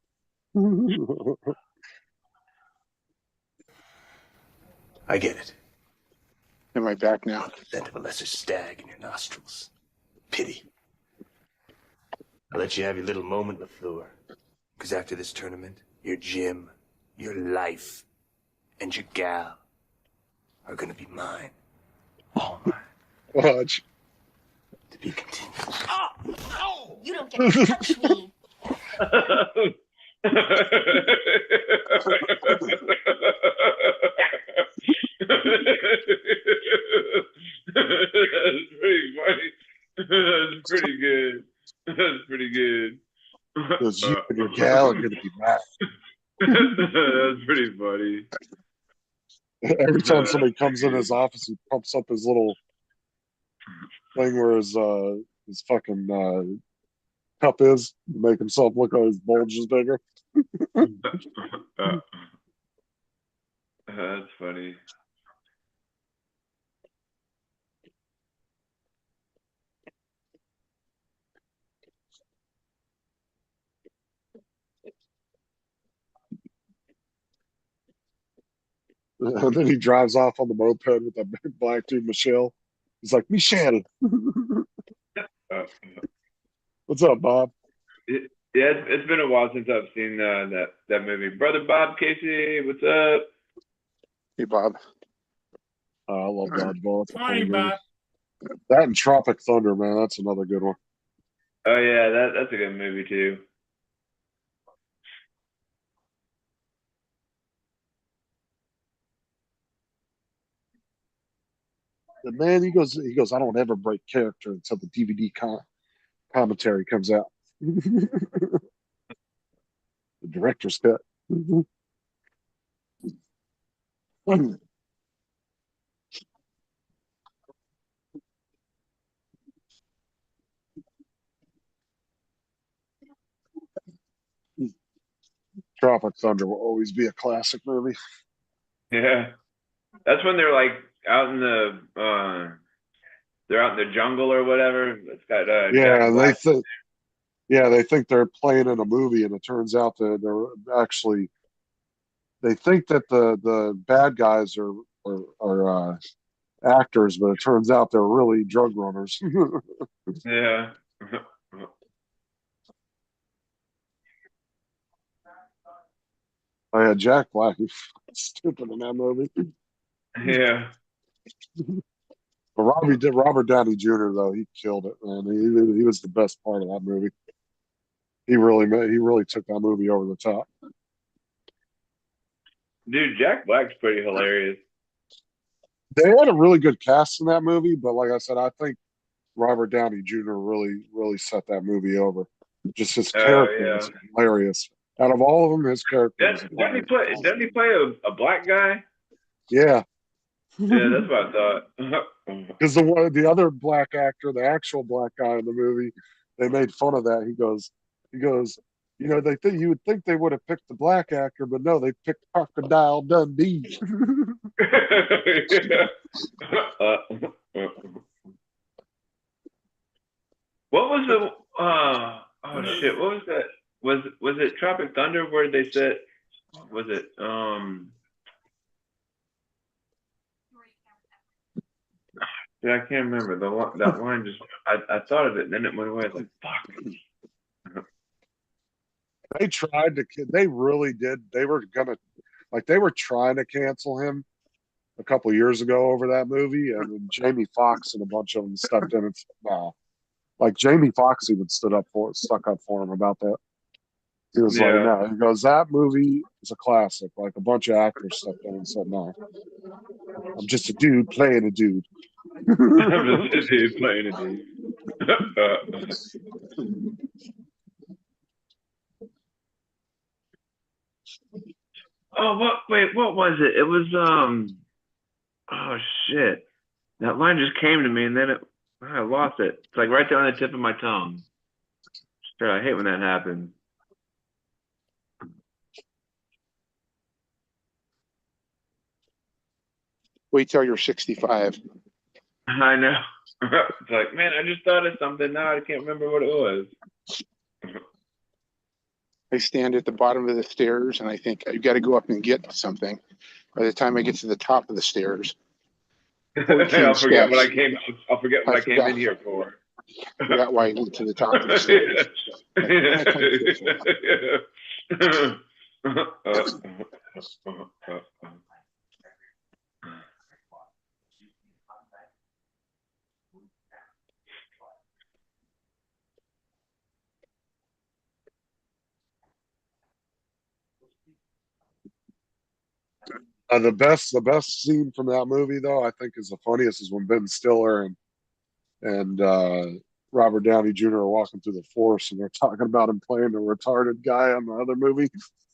I get it. Am I back now? The scent of a lesser stag in your nostrils. Pity. I'll let you have your little moment, LaFleur. Because after this tournament, your gym, your life, and your gal are gonna be mine. All mine. Watch. To be continued. Oh, no! You don't get to touch me. That's pretty funny. That's pretty good. That's pretty Because you and your gal are gonna be mad. That's pretty funny. Every time somebody comes in his office, he pumps up his little thing where his fucking cup is to make himself look like his bulge is bigger. That's funny. And then he drives off on the moped with that big black dude, Michelle. He's like, Michelle. What's up, Bob? Yeah, it's been a while since I've seen that movie. Brother Bob Casey, what's up? Hey, Bob. I love Dodgeball. It's a funny Morning, movie. Bob. That and Tropic Thunder, man, that's another good one. Oh yeah, that's a good movie too. The man, he goes, I don't ever break character until the DVD commentary comes out. The director's cut. Tropic Thunder will always be a classic movie. Yeah, that's when they're like out in they're out in the jungle or whatever. It's got Yeah, Jack Black. they think they're playing in a movie, and it turns out that they're actually they think that the bad guys are actors, but it turns out they're really drug runners. Yeah. I had Jack Black. He's stupid in that movie. Yeah. But Robert Downey Jr. though, he killed it, man. He was the best part of that movie. He really took that movie over the top. Dude, Jack Black's pretty hilarious. They had a really good cast in that movie, but like I said, I think Robert Downey Jr. really set that movie over. Just his character was hilarious. Out of all of them, his character was hilarious. Doesn't he play a black guy? Yeah. Yeah, that's what I thought. Because the other black actor, the actual black guy in the movie, they made fun of that. He goes, you know, you would think they would have picked the black actor, but no, they picked Crocodile Dundee. What was the oh shit, what was that? Was it Tropic Thunder where they said was it yeah, I can't remember that line just I thought of it and then it went away. I was like, fuck. They really did. They were trying to cancel him a couple years ago over that movie, and then Jamie Foxx and a bunch of them stepped in and said, no. Like Jamie Foxx even stuck up for him about that. He was like, no. He goes, that movie is a classic. Like a bunch of actors stepped in and said, no. I'm just a dude playing a dude. I'm just a dude playing a dude. What was it? It was oh shit. That line just came to me and then I lost it. It's like right there on the tip of my tongue. Shit, I hate when that happens. Wait till you're 65. I know. It's like, man, I just thought of something now. I can't remember what it was. I stand at the bottom of the stairs and I think I've got to go up and get something. By the time I get to the top of the stairs, I'll forget what I came in here for. I forgot why I went to the top of the stairs. The best scene from that movie, though, I think is the funniest is when Ben Stiller and Robert Downey Jr. are walking through the forest and they're talking about him playing the retarded guy on the other movie.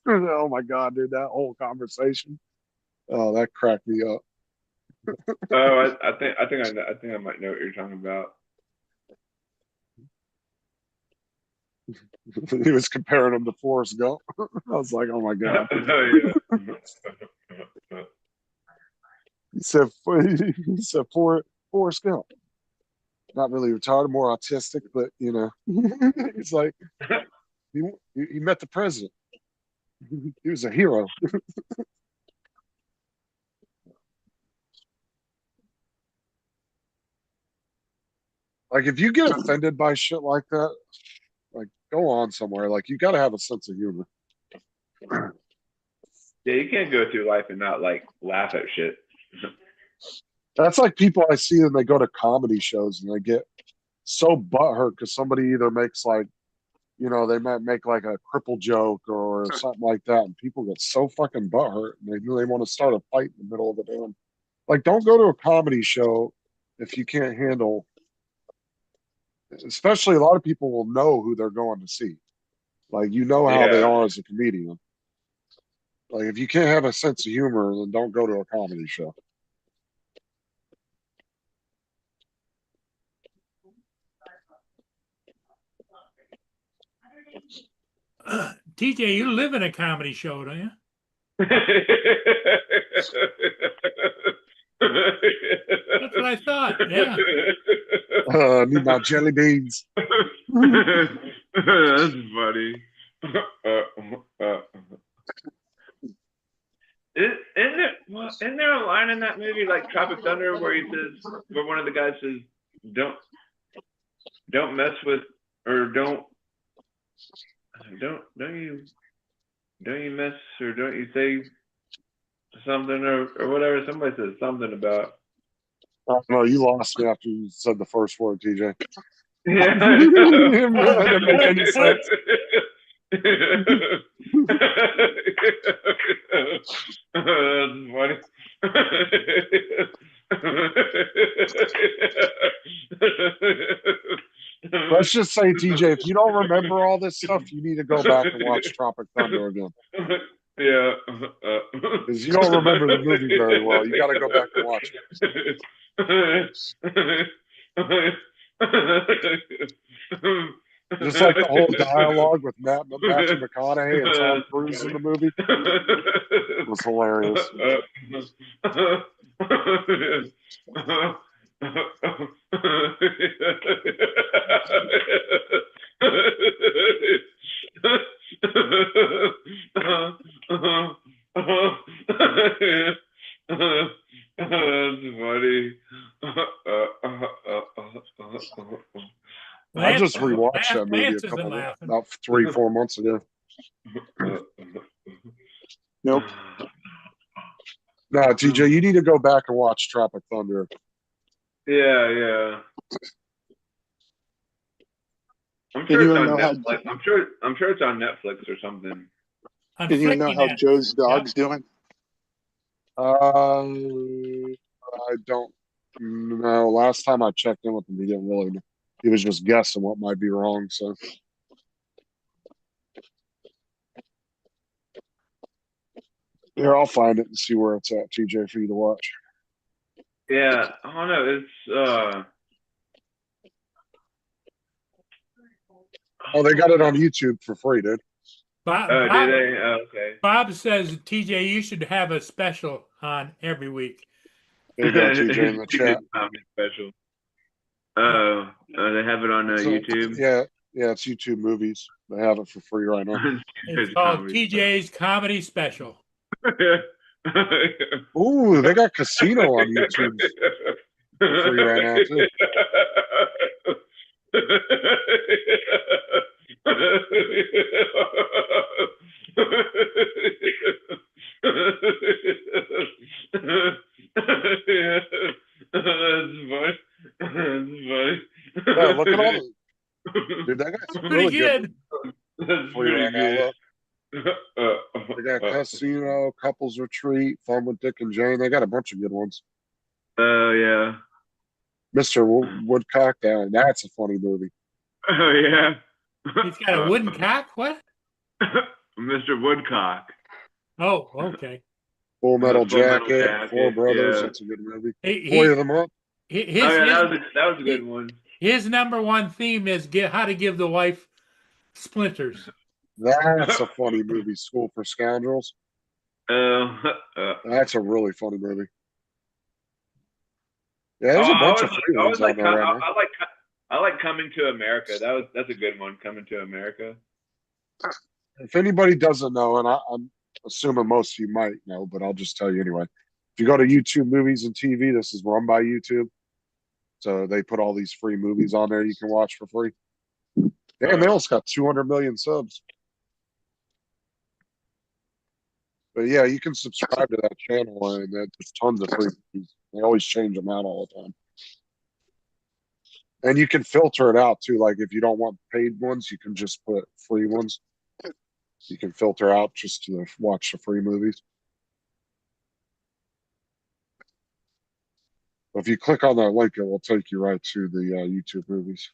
Oh my god, dude, that whole conversation. Oh, that cracked me up. Oh, I think I might know what you're talking about. He was comparing him to Forrest Gump. I was like, oh my god. Oh yeah. He said Forrest Gump. Not really retarded, more autistic, but you know, he's like he met the president. He was a hero. Like if you get offended by shit like that, like go on somewhere. Like you got to have a sense of humor. Yeah, you can't go through life and not like laugh at shit. That's like people I see and they go to comedy shows and they get so butthurt because somebody either makes like, you know, they might make like a cripple joke or something like that, and people get so fucking butthurt and they want to start a fight in the middle of a damn. Like, don't go to a comedy show if you can't handle. Especially, a lot of people will know who they're going to see. Like, you know how they are as a comedian. Like, if you can't have a sense of humor, then don't go to a comedy show. TJ, you live in a comedy show, don't you? That's what I thought. Yeah. I need my jelly beans. That's funny. Isn't there a line in that movie like Tropic Thunder where he says, where one of the guys says, don't mess with, or don't you mess, or don't you say something, or whatever. Somebody says something about. Oh, no, you lost me after you said the first word, TJ. Yeah, That didn't make any sense. That's funny. Let's just say, TJ, if you don't remember all this stuff, you need to go back and watch Tropic Thunder again. Yeah. Because you don't remember the movie very well. You got to go back and watch it. Just like the whole dialogue with Matthew McConaughey and Tom Cruise in the movie was hilarious. That's funny. I just rewatched that movie about 3-4 months ago. Nope. No, TJ, you need to go back and watch Tropic Thunder. Yeah. I'm sure it's on Netflix. I'm sure it's on Netflix or something. Did you know how Joe's dog's doing? I don't know. Last time I checked in with him, he didn't really know. He was just guessing what might be wrong. So, here, I'll find it and see where it's at, TJ, for you to watch. Yeah, I don't know. It's Oh, they got it on YouTube for free, dude. Bob, did they? Oh, okay. Bob says, TJ, you should have a special on every week. There you go, TJ, in the chat. Special. Oh, they have it on YouTube? Yeah, it's YouTube Movies. They have it for free right now. It's called TJ's Comedy Special. Ooh, they got Casino on YouTube for free right now, too. Yeah, look at all the... Dude, that guy's really good. That's pretty good. They got Casino, Couples Retreat, Fun with Dick and Jane. They got a bunch of good ones. Oh, yeah. Mr. Woodcock. That's a funny movie. Oh yeah. He's got a wooden cock. What? Mr. Woodcock. Oh, okay. Full Metal Full Metal Jacket, Four Jacket, Brothers. yeah. That's a good movie. He, Boy he, of the Month. his, Oh yeah, his, that was a good one. his number one theme is how to give the wife splinters. That's a funny movie. School for Scoundrels. Uh, uh, That's a really funny movie. Yeah, there's a bunch of free ones on there right now. I like Coming to America. That's a good one. Coming to America. If anybody doesn't know, and I'm assuming most of you might know, but I'll just tell you anyway. If you go to YouTube Movies and TV, this is run by YouTube. So they put all these free movies on there you can watch for free. Damn, they almost got 200 million subs. But yeah, you can subscribe to that channel, and there's tons of free movies. They always change them out all the time. And you can filter it out too. Like if you don't want paid ones, you can just put free ones. You can filter out just to watch the free movies. If you click on that link, it will take you right to the YouTube movies.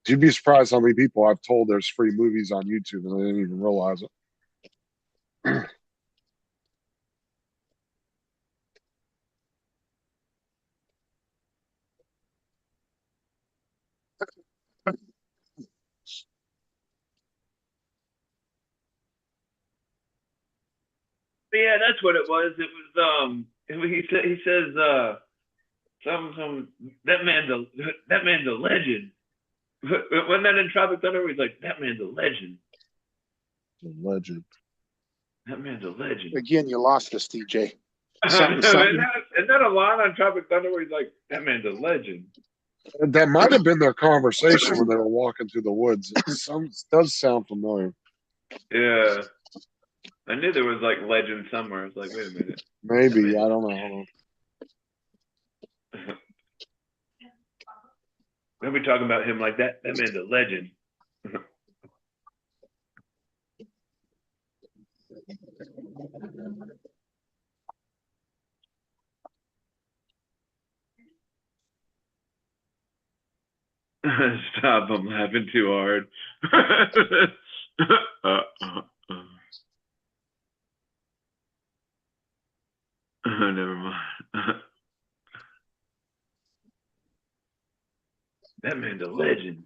You'd be surprised how many people I've told there's free movies on YouTube and they didn't even realize it. But yeah, that's what it was. It was he says some that man's a legend. Wasn't that in Tropic Thunder? Where he's like, that man's a legend. A legend. That man's a legend. Again, you lost us, DJ. Isn't that a line on Tropic Thunder where he's like, that man's a legend? That might have been their conversation when they were walking through the woods. It does sound familiar. Yeah. I knew there was like legend somewhere. I was like, wait a minute. Maybe. I don't know. They'll be talking about him like that. That man's a legend. Stop, I'm laughing too hard. Never mind. That man's a legend.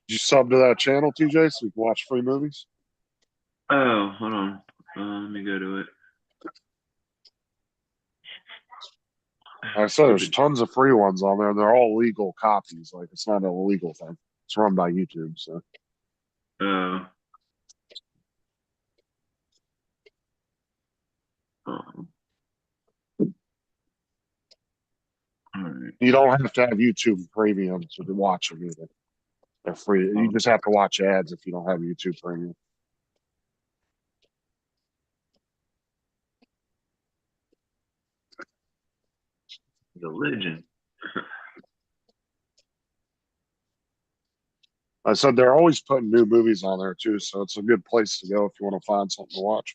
Did you sub to that channel, TJ, so we can watch free movies? Oh, hold on. Let me go to it. Like I said, there's tons of free ones on there. They're all legal copies. Like it's not an illegal thing. It's run by YouTube. So. Oh. Right. You don't have to have YouTube Premium to watch them either. They're free. You just have to watch ads if you don't have YouTube Premium. The legend. I said they're always putting new movies on there too, so it's a good place to go if you want to find something to watch.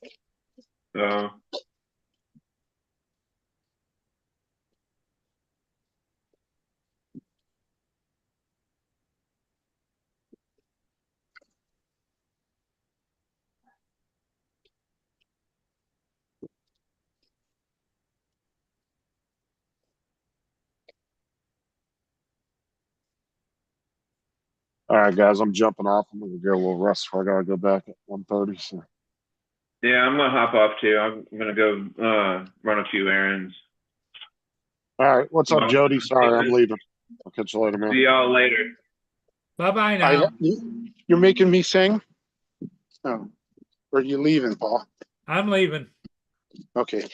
All right, guys, I'm jumping off. I'm gonna get a little rest before I gotta go back at 1:30. So. Yeah, I'm gonna hop off too. I'm gonna go run a few errands. All right, what's up, Well, Jody? Sorry, I'm leaving. I'll catch you later, man. See y'all later. Bye-bye now. You're making me sing? Oh, or are you leaving, Paul? I'm leaving. Okay.